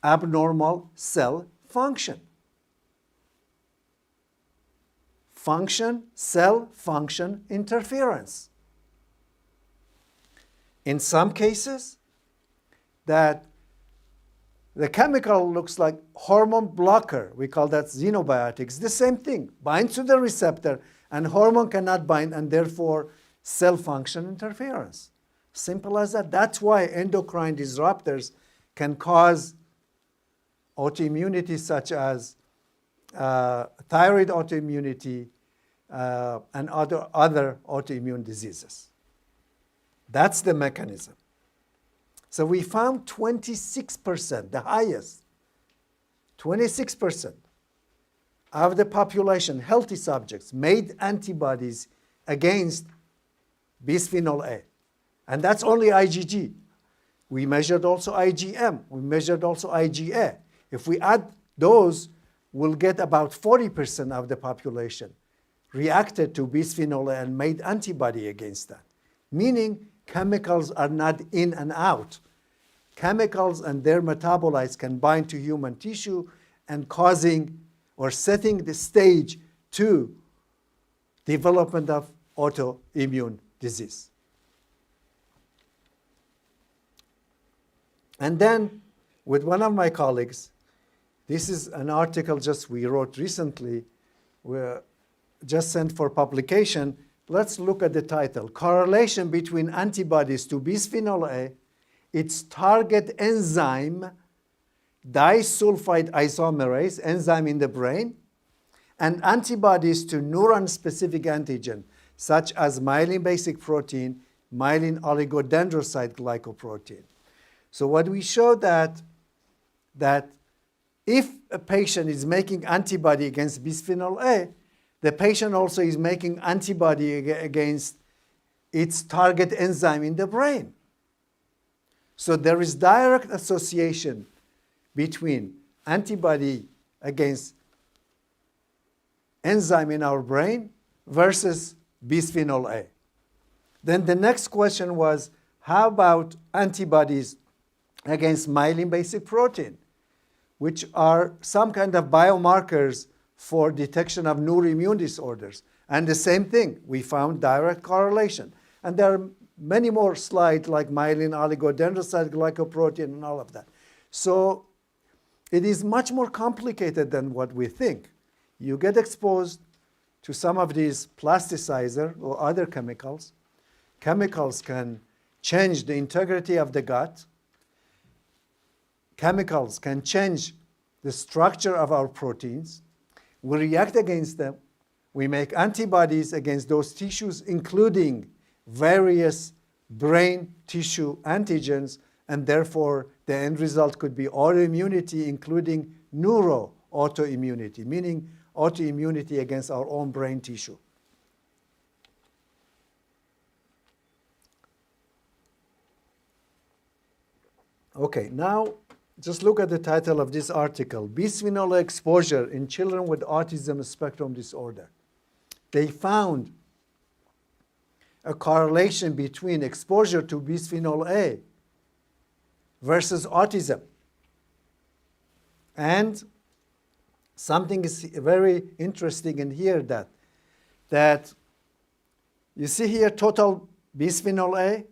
abnormal cell function. Cell function interference. In some cases, that the chemical looks like hormone blocker. We call that xenobiotics. The same thing. Binds to the receptor, and hormone cannot bind, and therefore cell function interference. Simple as that. That's why endocrine disruptors can cause autoimmunity, such as thyroid autoimmunity and other autoimmune diseases. That's the mechanism. So we found 26%, the highest, 26% of the population, healthy subjects, made antibodies against bisphenol A. And that's only IgG. We measured also IgM. We measured also IgA. If we add those, we'll get about 40% of the population reacted to bisphenol A and made antibody against that. Meaning chemicals are not in and out. Chemicals and their metabolites can bind to human tissue and causing or setting the stage to development of autoimmune disease. And then with one of my colleagues, this is an article just we wrote recently, we're just sent for publication. Let's look at the title. Correlation between antibodies to bisphenol A, its target enzyme, disulfide isomerase, enzyme in the brain, and antibodies to neuron-specific antigen, such as myelin basic protein, myelin oligodendrocyte glycoprotein. So what we showed that if a patient is making antibody against bisphenol A, the patient also is making antibody against its target enzyme in the brain. So there is direct association between antibody against enzyme in our brain versus bisphenol A. Then the next question was, how about antibodies against myelin basic protein, which are some kind of biomarkers for detection of neuroimmune disorders? And the same thing, we found direct correlation. And there are many more slides like myelin oligodendrocyte glycoprotein and all of that. So it is much more complicated than what we think. You get exposed to some of these plasticizer or other chemicals. Chemicals can change the integrity of the gut. Chemicals can change the structure of our proteins. We react against them. We make antibodies against those tissues, including various brain tissue antigens, and therefore the end result could be autoimmunity, including neuroautoimmunity, meaning autoimmunity against our own brain tissue. Okay, now just look at the title of this article, Bisphenol A Exposure in Children with Autism Spectrum Disorder. They found a correlation between exposure to bisphenol A versus autism. And something is very interesting in here that you see here total bisphenol A.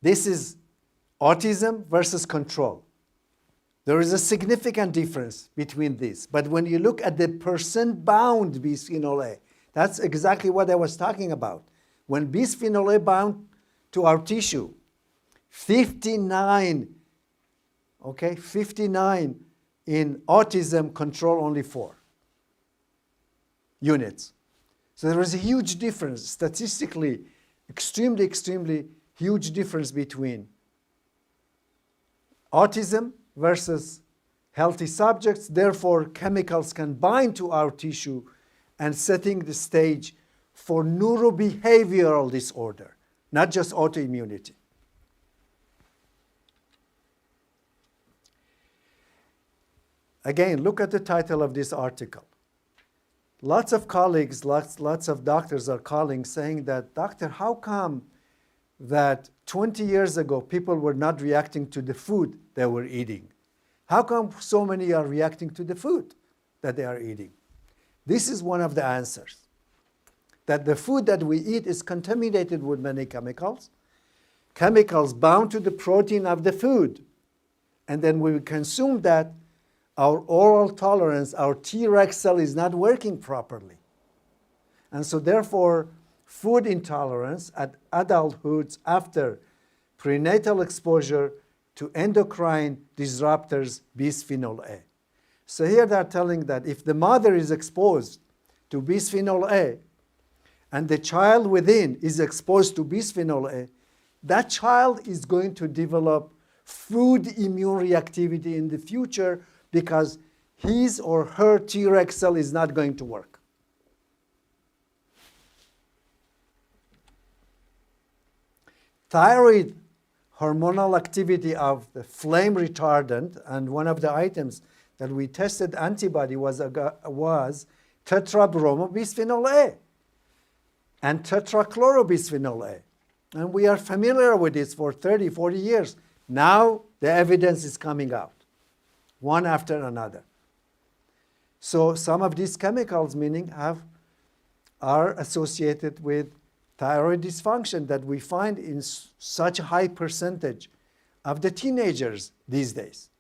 This is autism versus control. There is a significant difference between these. But when you look at the percent-bound bisphenol A, that's exactly what I was talking about. When bisphenol A bound to our tissue, 59, 59 in autism, control only 4 units. So there is a huge difference, statistically, extremely huge difference between autism versus healthy subjects. Therefore, chemicals can bind to our tissue and setting the stage for neurobehavioral disorder, not just autoimmunity. Again, look at the title of this article. Lots of colleagues, lots of doctors are calling saying that, doctor, how come that 20 years ago, people were not reacting to the food they were eating. How come so many are reacting to the food that they are eating? This is one of the answers. That the food that we eat is contaminated with many chemicals. Chemicals bound to the protein of the food. And then when we consume that, our oral tolerance, our Treg cell is not working properly. And so therefore, food intolerance at adulthood after prenatal exposure to endocrine disruptors, bisphenol A. So here they're telling that if the mother is exposed to bisphenol A and the child within is exposed to bisphenol A, that child is going to develop food immune reactivity in the future because his or her Treg cell is not going to work. Thyroid hormonal activity of the flame retardant, and one of the items that we tested antibody was tetrabromobisphenol A and tetrachlorobisphenol A. And we are familiar with this for 30, 40 years. Now the evidence is coming out, one after another. So some of these chemicals, meaning, are associated with thyroid dysfunction that we find in such a high percentage of the teenagers these days,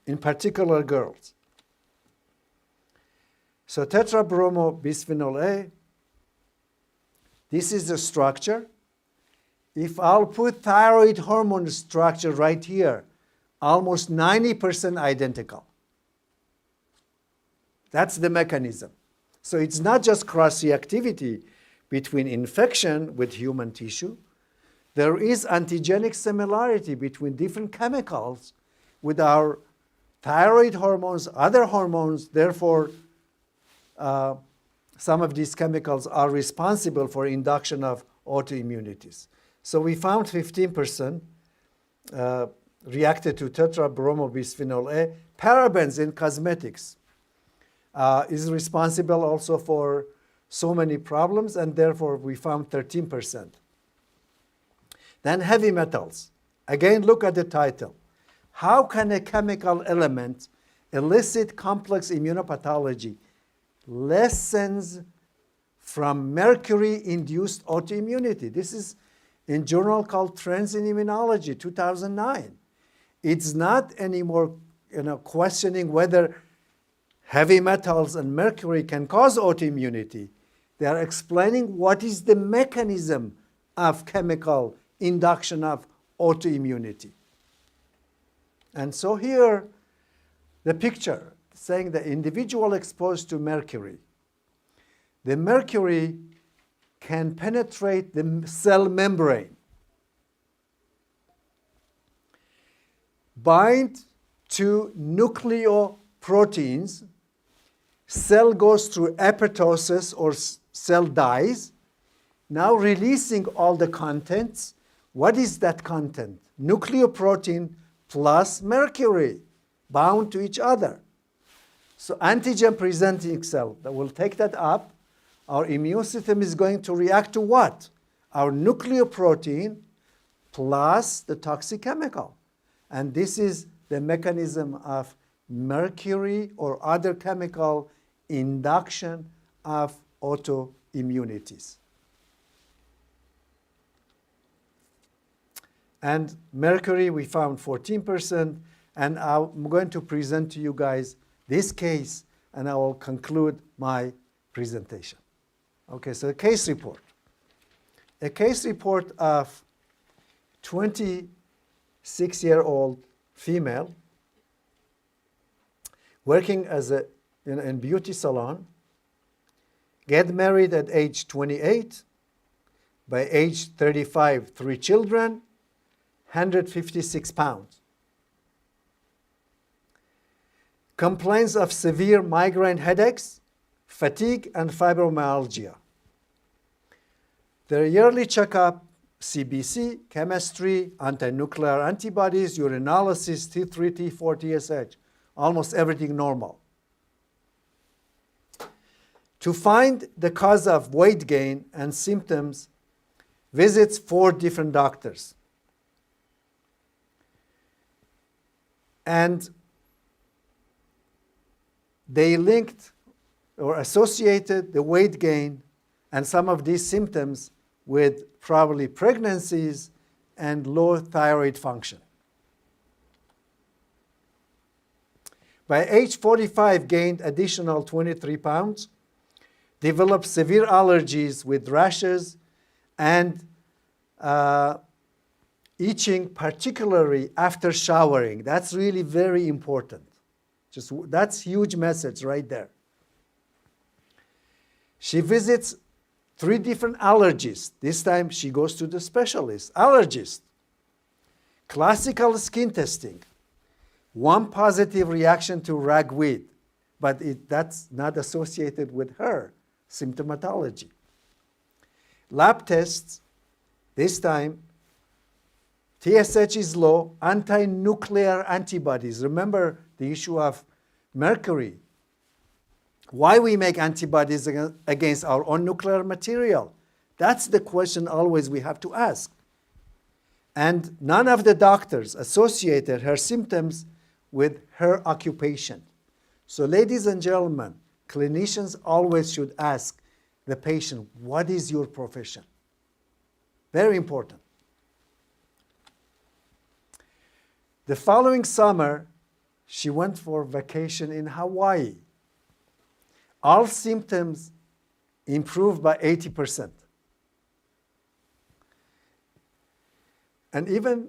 in particular girls. So tetrabromobisphenol A, this is the structure. If I'll put thyroid hormone structure right here, almost 90% identical. That's the mechanism. So it's not just cross-reactivity between infection with human tissue. There is antigenic similarity between different chemicals with our thyroid hormones, other hormones. Therefore, some of these chemicals are responsible for induction of autoimmunities. So we found 15% reacted to tetrabromobisphenol A. Parabens in cosmetics is responsible also for so many problems, and therefore we found 13%. Then heavy metals. Again, look at the title. How can a chemical element elicit complex immunopathology? Lessons from mercury-induced autoimmunity. This is in a journal called Trends in Immunology, 2009. It's not anymore questioning whether heavy metals and mercury can cause autoimmunity. They are explaining what is the mechanism of chemical induction of autoimmunity. And so here, the picture saying the individual exposed to mercury. The mercury can penetrate the cell membrane, bind to nucleoproteins, cell goes through apoptosis or cell dies, now releasing all the contents. What is that content? Nucleoprotein plus mercury bound to each other. So antigen presenting cell that will take that up. Our immune system is going to react to what? Our nucleoprotein plus the toxic chemical. And this is the mechanism of mercury or other chemical induction of autoimmunities. And mercury, we found 14%. And I'm going to present to you guys this case, and I will conclude my presentation. Okay, so a case report. A case report of 26-year-old female working as in beauty salon, get married at age 28, by age 35, 3 children, 156 pounds. Complaints of severe migraine headaches, fatigue, and fibromyalgia. Their yearly checkup, CBC, chemistry, anti-nuclear antibodies, urinalysis, T3, T4, TSH, almost everything normal. To find the cause of weight gain and symptoms, visits 4 different doctors. And they linked or associated the weight gain and some of these symptoms with probably pregnancies and low thyroid function. By age 45, gained additional 23 pounds, developed severe allergies with rashes and itching, particularly after showering. That's really very important. That's huge message right there. She visits 3 different allergists. This time she goes to the specialist, allergist. Classical skin testing. 1 positive reaction to ragweed, but that's not associated with her symptomatology. Lab tests, this time TSH is low, anti-nuclear antibodies. Remember the issue of mercury. Why we make antibodies against our own nuclear material? That's the question always we have to ask. And none of the doctors associated her symptoms with her occupation. So ladies and gentlemen, clinicians always should ask the patient, what is your profession? Very important. The following summer, she went for vacation in Hawaii. All symptoms improved by 80%. And even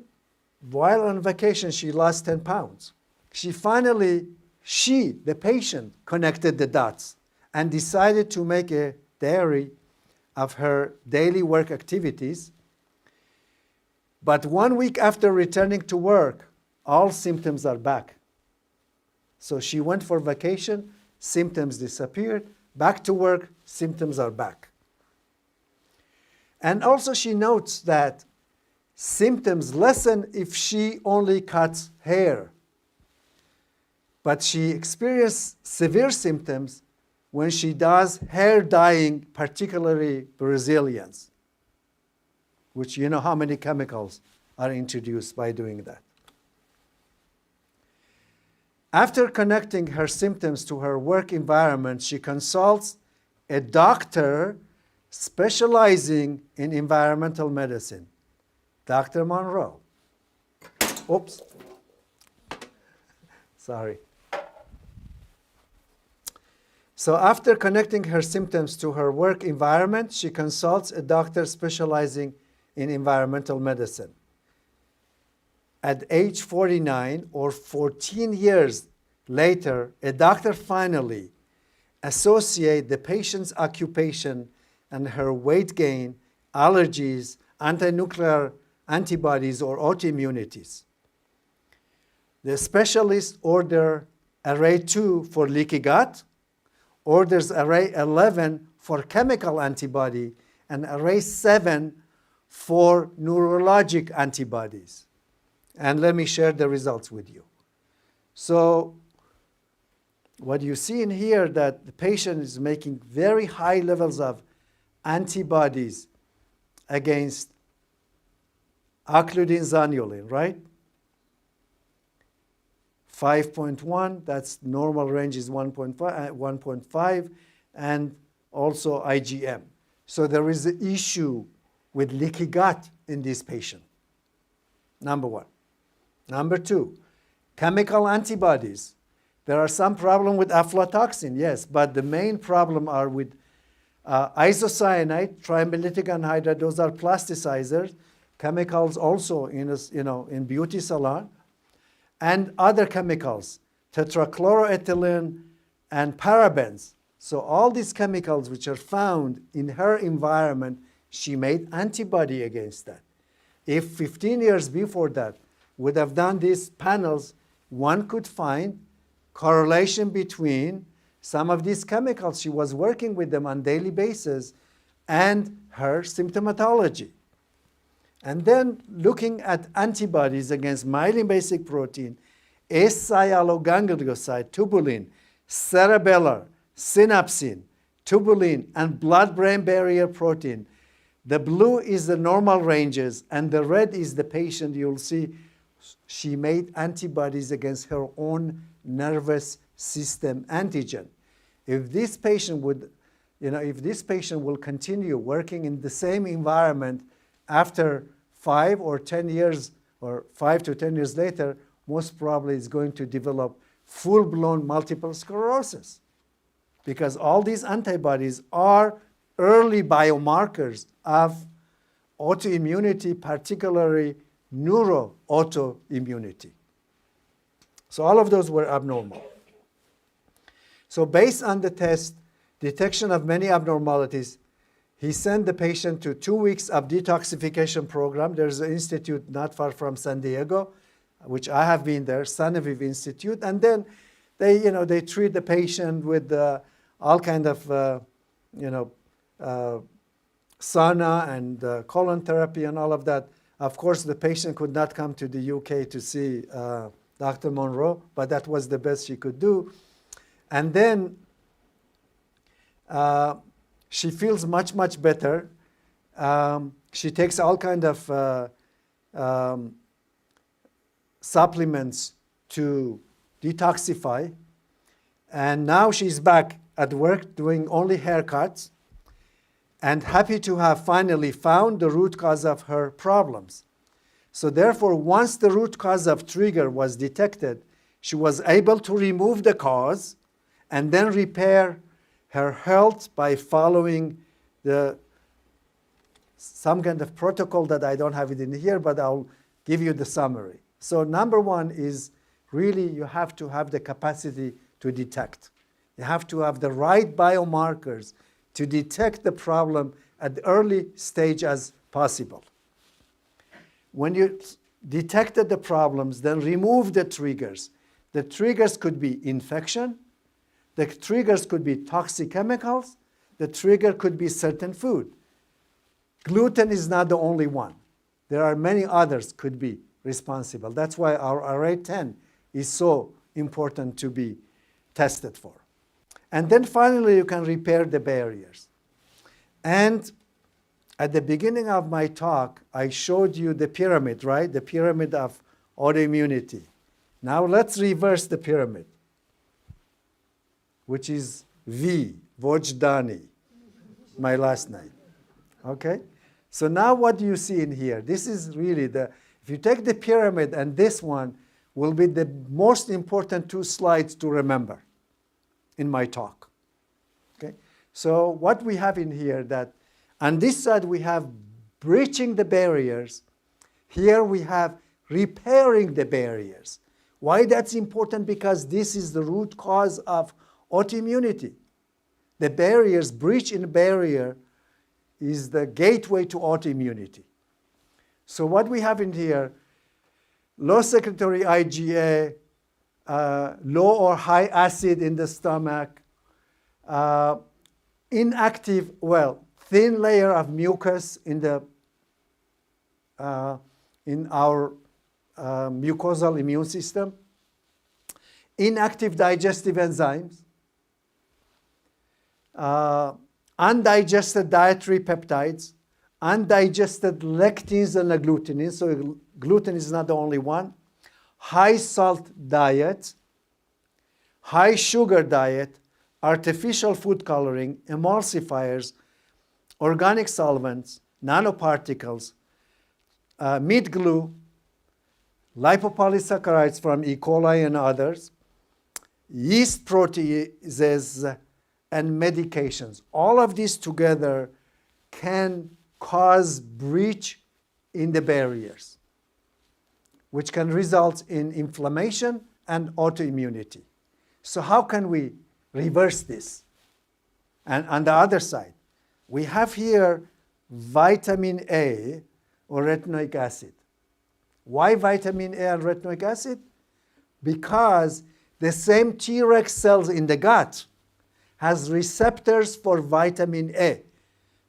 while on vacation, she lost 10 pounds. The patient, connected the dots and decided to make a diary of her daily work activities. But 1 week after returning to work, all symptoms are back. So she went for vacation, symptoms disappeared, back to work, symptoms are back. And also she notes that symptoms lessen if she only cuts hair. But she experienced severe symptoms when she does hair dyeing, particularly Brazilians, which you know how many chemicals are introduced by doing that. After connecting her symptoms to her work environment, she consults a doctor specializing in environmental medicine, Dr. Monroe. Oops. Sorry. So after connecting her symptoms to her work environment, she consults a doctor specializing in environmental medicine. At age 49, or 14 years later, a doctor finally associates the patient's occupation and her weight gain, allergies, anti-nuclear antibodies, or autoimmunities. The specialist orders array 2 for leaky gut, orders array 11 for chemical antibody, and array 7 for neurologic antibodies. And let me share the results with you. So what you see in here, that the patient is making very high levels of antibodies against occludin zonulin, right? 5.1, that's normal range is 1.5, and also IgM. So there is an issue with leaky gut in this patient, number 1. Number 2, chemical antibodies. There are some problem with aflatoxin, yes, but the main problem are with isocyanate, triamyllytic anhydride. Those are plasticizers, chemicals also in beauty salon, and other chemicals, tetrachloroethylene and parabens. So all these chemicals which are found in her environment, she made antibody against that. If 15 years before that would have done these panels, one could find correlation between some of these chemicals, she was working with them on a daily basis, and her symptomatology. And then looking at antibodies against myelin-basic protein, S-sialoganglioside, tubulin, cerebellar, synapsin, tubulin, and blood-brain barrier protein, The blue is the normal ranges, and the red is the patient. You'll see she made antibodies against her own nervous system antigen. If this patient would, if this patient will continue working in the same environment after 5 or 10 years, or 5 to 10 years later, most probably is going to develop full-blown multiple sclerosis, because all these antibodies are early biomarkers of autoimmunity, particularly neuroautoimmunity. So all of those were abnormal. So based on the test, detection of many abnormalities, he sent the patient to 2 weeks of detoxification program. There's an institute not far from San Diego, which I have been there, San Aviv Institute. And then they treat the patient with all kind of, sauna and colon therapy and all of that. Of course, the patient could not come to the UK to see Dr. Monroe, but that was the best she could do. And then she feels much, much better. She takes all kind of supplements to detoxify. And now she's back at work doing only haircuts and happy to have finally found the root cause of her problems. So therefore, once the root cause of trigger was detected, she was able to remove the cause and then repair her health by following some kind of protocol that I don't have it in here, but I'll give you the summary. So number one is really you have to have the capacity to detect. You have to have the right biomarkers to detect the problem at the early stage as possible. When you detected the problems, then remove the triggers. The triggers could be infection. The triggers could be toxic chemicals. The trigger could be certain food. Gluten is not the only one. There are many others could be responsible. That's why our Array10 is so important to be tested for. And then finally, you can repair the barriers. And at the beginning of my talk, I showed you the pyramid, right? The pyramid of autoimmunity. Now let's reverse the pyramid, which is V, Vojdani, my last name. Okay? So now what do you see in here? This is really if you take the pyramid, and this one will be the most important 2 slides to remember in my talk. Okay? So what we have in here, that on this side we have breaching the barriers. Here we have repairing the barriers. Why that's important? Because this is the root cause of autoimmunity. The barriers, breach in barrier is the gateway to autoimmunity. So what we have in here, low secretory IgA, low or high acid in the stomach, inactive, thin layer of mucus in our mucosal immune system, inactive digestive enzymes, undigested dietary peptides, undigested lectins and agglutinins, so gluten is not the only one, high salt diet, high sugar diet, artificial food coloring, emulsifiers, organic solvents, nanoparticles, meat glue, lipopolysaccharides from E. coli and others, yeast proteases, and medications. All of these together can cause breach in the barriers, which can result in inflammation and autoimmunity. So how can we reverse this? And on the other side, we have here vitamin A or retinoic acid. Why vitamin A and retinoic acid? Because the same Treg cells in the gut has receptors for vitamin A.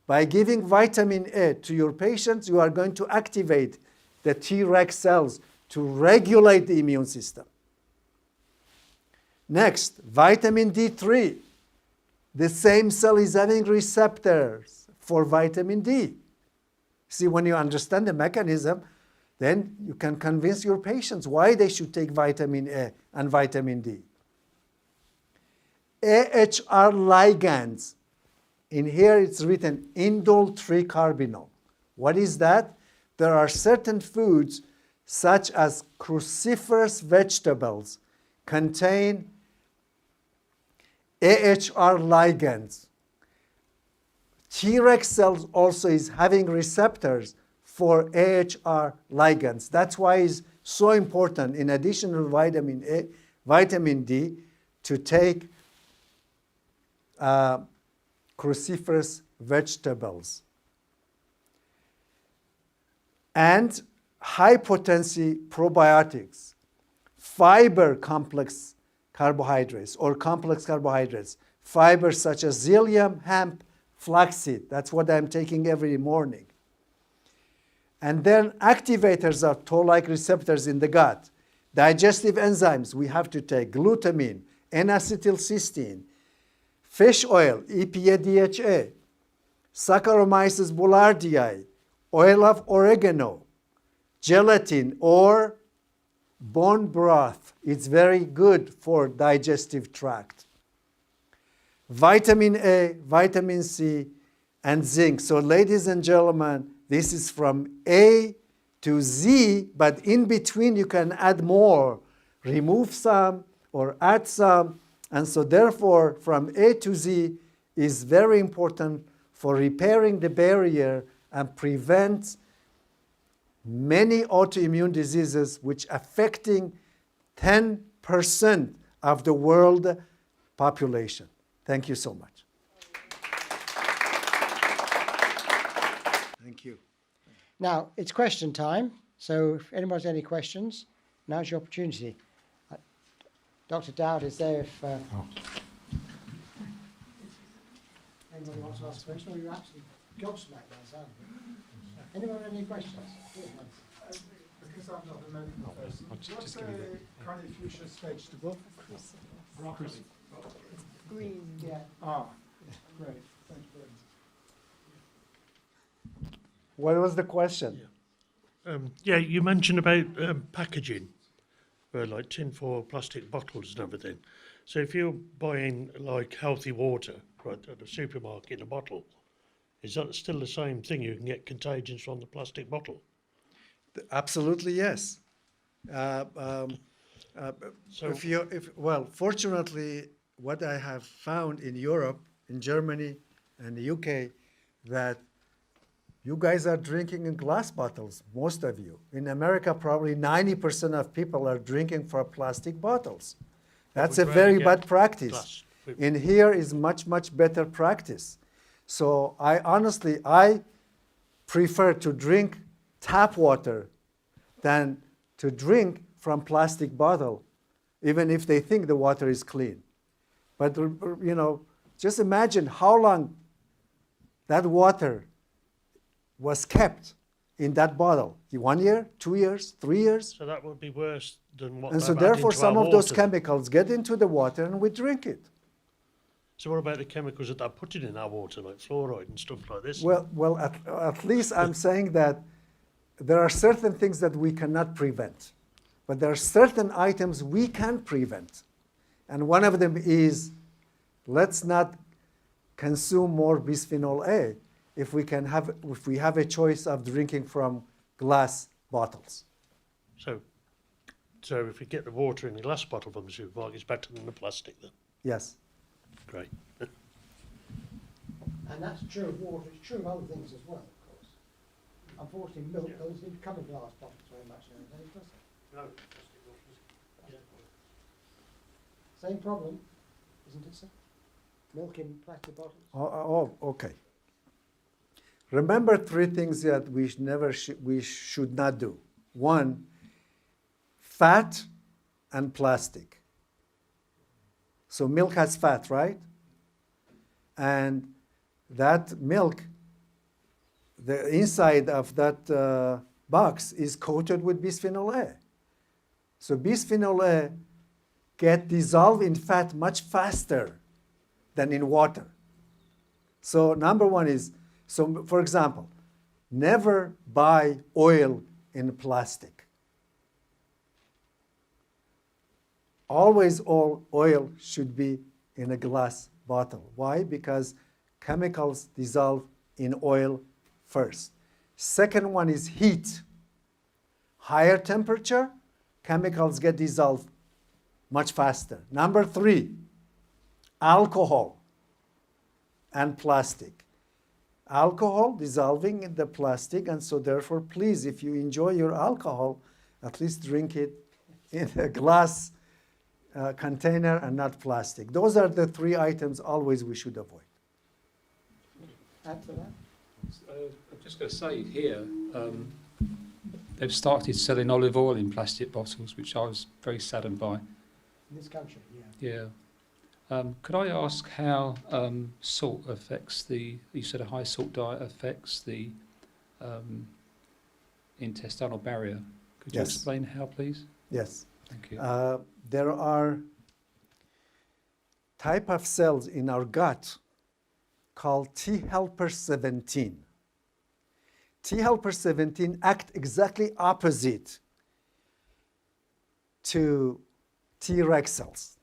By giving vitamin A to your patients, you are going to activate the Treg cells to regulate the immune system. Next, vitamin D3. The same cell is having receptors for vitamin D. See, when you understand the mechanism, then you can convince your patients why they should take vitamin A and vitamin D. AHR ligands. In here it's written indole tricarbinol. What is that? There are certain foods such as cruciferous vegetables contain AHR ligands. T-Rex cells also is having receptors for AHR ligands. That's why it's so important, in addition to vitamin A, vitamin D, to take cruciferous vegetables. And high potency probiotics, fiber complex carbohydrates or complex carbohydrates, fibers such as psyllium, hemp, flaxseed. That's what I'm taking every morning. And then activators of toll-like receptors in the gut. Digestive enzymes, we have to take glutamine, N-acetylcysteine, fish oil, EPA-DHA, Saccharomyces boulardii, oil of oregano, gelatin, or bone broth. It's very good for digestive tract. Vitamin A, vitamin C, and zinc. So ladies and gentlemen, this is from A to Z, but in between you can add more, remove some or add some. And so therefore, from A to Z is very important for repairing the barrier and prevent many autoimmune diseases which affecting 10% of the world population. Thank you so much. Thank you. Now, it's question time, so if anyone has any questions, now's your opportunity. Dr. Dowd is there if anybody wants to ask a question, or you're absolutely gobsmacked by sound. Anyone have any questions? Because I'm not a medical person, what's a carnivorous vegetable? Broccoli. Green. Yeah. Ah, great. Thank you very much. What was the question? Yeah, you mentioned about packaging, like tinfoil, plastic bottles and everything. So if you're buying like healthy water right at the supermarket in a bottle, is that still the same thing? You can get contagions from the plastic bottle? Absolutely, yes. Well, fortunately, what I have found in Europe, in Germany and the UK, that you guys are drinking in glass bottles, most of you. In America, probably 90% of people are drinking from plastic bottles. That's a very bad practice. In here is much, much better practice. So I prefer to drink tap water than to drink from plastic bottle, even if they think the water is clean. But, you know, just imagine how long that water was kept in that bottle. 1 year, 2 years, 3 years? So that would be worse than what. And so therefore some of those chemicals get into the water and we drink it. So what about the chemicals that are putting in our water, like fluoride and stuff like this? Well, at least I'm saying that there are certain things that we cannot prevent, but there are certain items we can prevent. And one of them is, let's not consume more bisphenol A if we have a choice of drinking from glass bottles. So if we get the water in a glass bottle from the supermarket, it's better than the plastic then? Yes. Great. And that's true of water, it's true of other things as well, of course. Unfortunately, milk doesn't seem to come in glass bottles very much nowadays, does it? No. Same problem, isn't it, sir? Milk in plastic bottles. Oh, okay. Remember 3 things that we should not do. 1, fat and plastic. So milk has fat, right? And that milk, the inside of that box is coated with bisphenol A. So bisphenol A get dissolved in fat much faster than in water. So number 1 is, so for example, never buy oil in plastic. Always all oil should be in a glass bottle. Why? Because chemicals dissolve in oil first. Second one is heat. Higher temperature, chemicals get dissolved much faster. Number 3, alcohol and plastic. Alcohol dissolving in the plastic, and so therefore, please, if you enjoy your alcohol, at least drink it in a glass container and not plastic. Those are the 3 items always we should avoid. Add to that? I'm just going to say here, they've started selling olive oil in plastic bottles, which I was very saddened by. In this country, yeah. Yeah. Could I ask how salt affects you said a high salt diet affects the intestinal barrier. Could you Yes. explain how, please? Yes. Thank you. There are type of cells in our gut called T helper 17. T helper 17 act exactly opposite to Treg cells.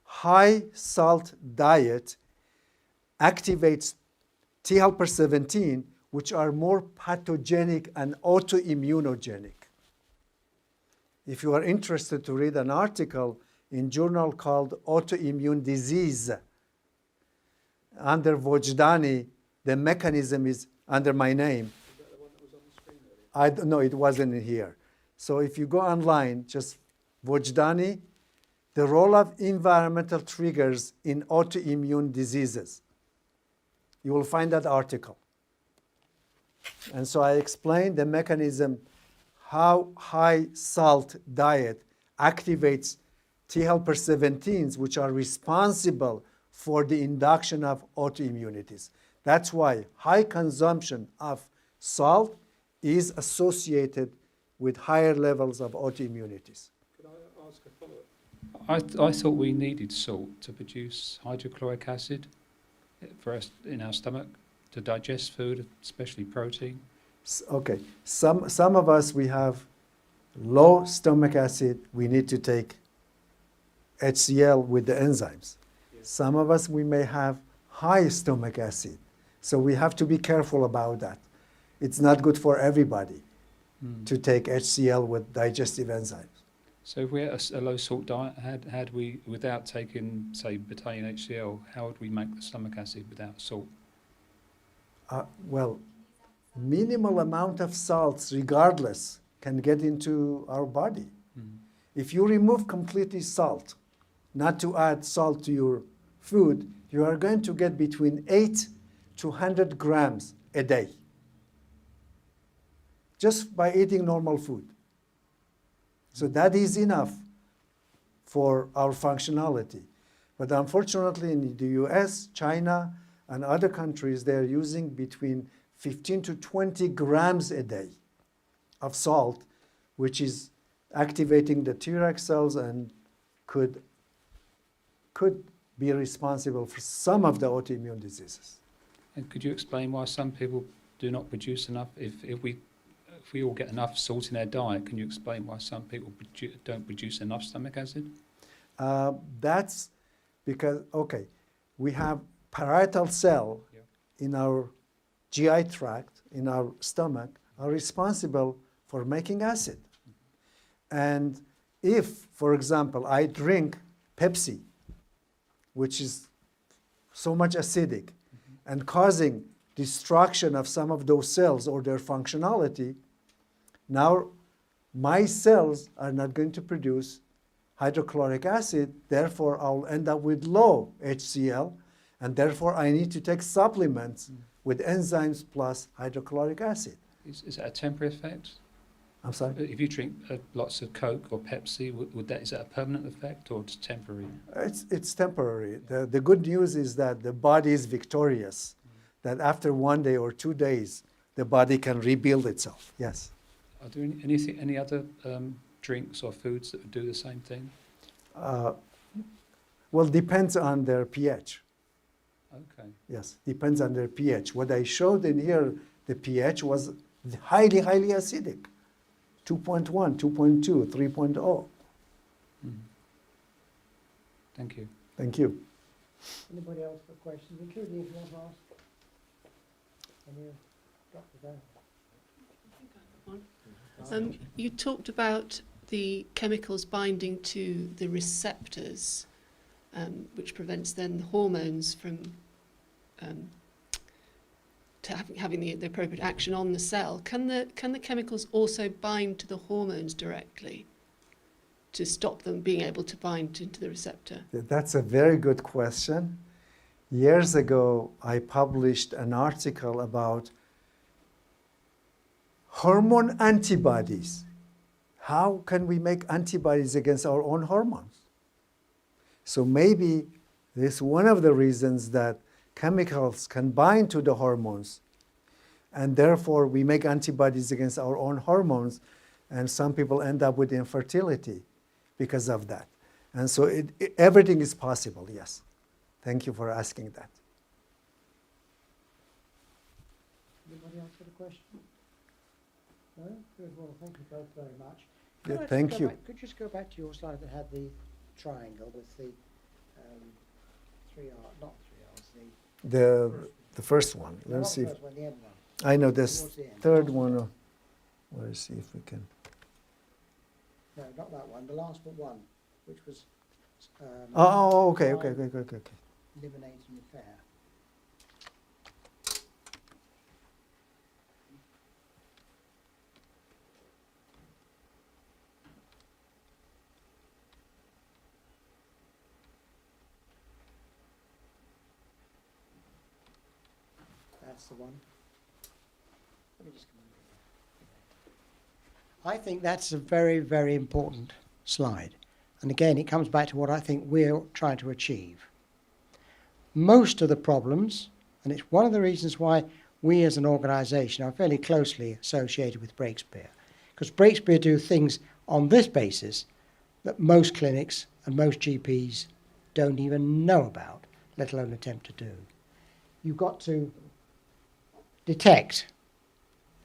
High salt diet activates T helper 17, which are more pathogenic and autoimmunogenic. If you are interested to read an article in journal called Autoimmune Disease under Vojdani, the mechanism is under my name. I don't know, it wasn't in here. So if you go online, just Vojdani, the role of environmental triggers in autoimmune diseases. You will find that article. And so I explained the mechanism, how high salt diet activates T helper 17s, which are responsible for the induction of autoimmunities. That's why high consumption of salt is associated with higher levels of autoimmunities. Could I ask a follow-up? I thought we needed salt to produce hydrochloric acid for us in our stomach to digest food, especially protein. Okay, some of us, we have low stomach acid, we need to take HCl with the enzymes. Some of us, we may have high stomach acid, so we have to be careful about that. It's not good for everybody to take HCl with digestive enzymes. So if we had a low salt diet, had we, without taking, say, betaine HCl, how would we make the stomach acid without salt? Well, minimal amount of salts, regardless, can get into our body. If you remove completely salt, not to add salt to your food, you are going to get between 8 to 100 grams a day, just by eating normal food. So that is enough for our functionality. But unfortunately, in the US, China, and other countries, they're using between 15 to 20 grams a day of salt, which is activating the Treg cells and could be responsible for some of the autoimmune diseases. And could you explain why some people do not produce enough? If we all get enough salt in our diet, can you explain why some people don't produce enough stomach acid? That's because, okay, we have parietal cell in our GI tract, in our stomach, are responsible for making acid. And if, for example, I drink Pepsi, which is so much acidic, and causing destruction of some of those cells or their functionality, now my cells are not going to produce hydrochloric acid, therefore I'll end up with low HCl, and therefore I need to take supplements with enzymes plus hydrochloric acid. Is that a temporary effect? I'm sorry? If you drink lots of Coke or Pepsi, is that a permanent effect or just temporary? It's temporary. The good news is that the body is victorious, that after 1 day or 2 days, the body can rebuild itself. Yes. Are there any other drinks or foods that would do the same thing? Well, depends on their pH. Okay. Yes, depends on their pH. What I showed in here, The pH was highly, highly acidic. 2.1, 2.2, 3.0. Thank you. Thank you. Anybody else for questions, including if you want to ask? Any of Dr. Dow? You talked about the chemicals binding to the receptors, which prevents then the hormones from having the appropriate action on the cell. Can the chemicals also bind to the hormones directly to stop them being able to bind into the receptor? That's a very good question. Years ago, I published an article about hormone antibodies. How can we make antibodies against our own hormones? So maybe this is one of the reasons that chemicals can bind to the hormones, and therefore we make antibodies against our own hormones, and some people end up with infertility because of that. And so everything is possible, yes. Thank you for asking that. Anybody else got a question? No? Good. Well, thank you both very much. Yeah, Could I just thank go you. back- could you just go back to your slide that had the triangle with the 3 R, not 3 Rs, The first one, the let's see. first one, the end one. I know this Towards the end. third one. Let's see if we can. No, not that one, the last but one, which was Okay. eliminate and repair. That's the one. Let me just come over here. I think that's a very, very important slide. And again, it comes back to what I think we're trying to achieve. Most of the problems, and it's one of the reasons why we as an organisation are fairly closely associated with breakspear, because breakspear do things on this basis that most clinics and most GPs don't even know about, let alone attempt to do. You've got to detect.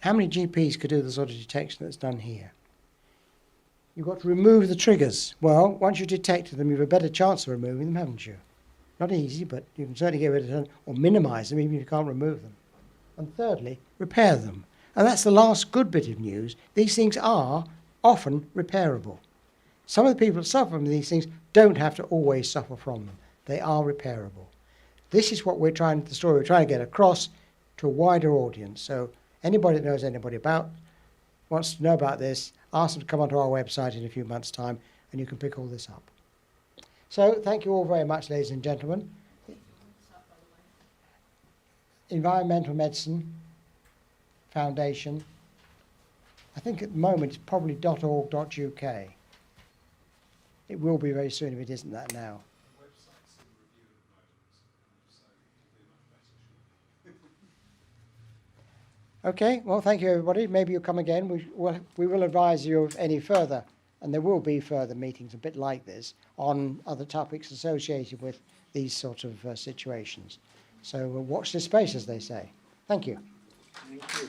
How many GPs could do the sort of detection that's done here? You've got to remove the triggers. Well, once you've detected them, you have a better chance of removing them, haven't you? Not easy, but you can certainly get rid of them or minimise them even if you can't remove them. And thirdly, repair them. And that's the last good bit of news. These things are often repairable. Some of the people that suffer from these things don't have to always suffer from them. They are repairable. This is what the story we're trying to get across to a wider audience. So anybody that knows anybody wants to know about this, ask them to come onto our website in a few months' time and you can pick all this up. So thank you all very much, ladies and gentlemen. Environmental Medicine Foundation. I think at the moment it's probably .org.uk. It will be very soon if it isn't that now. Okay, well, thank you, everybody. Maybe you'll come again. We will advise you of any further, and there will be further meetings a bit like this on other topics associated with these sort of situations. So watch this space, as they say. Thank you. Thank you.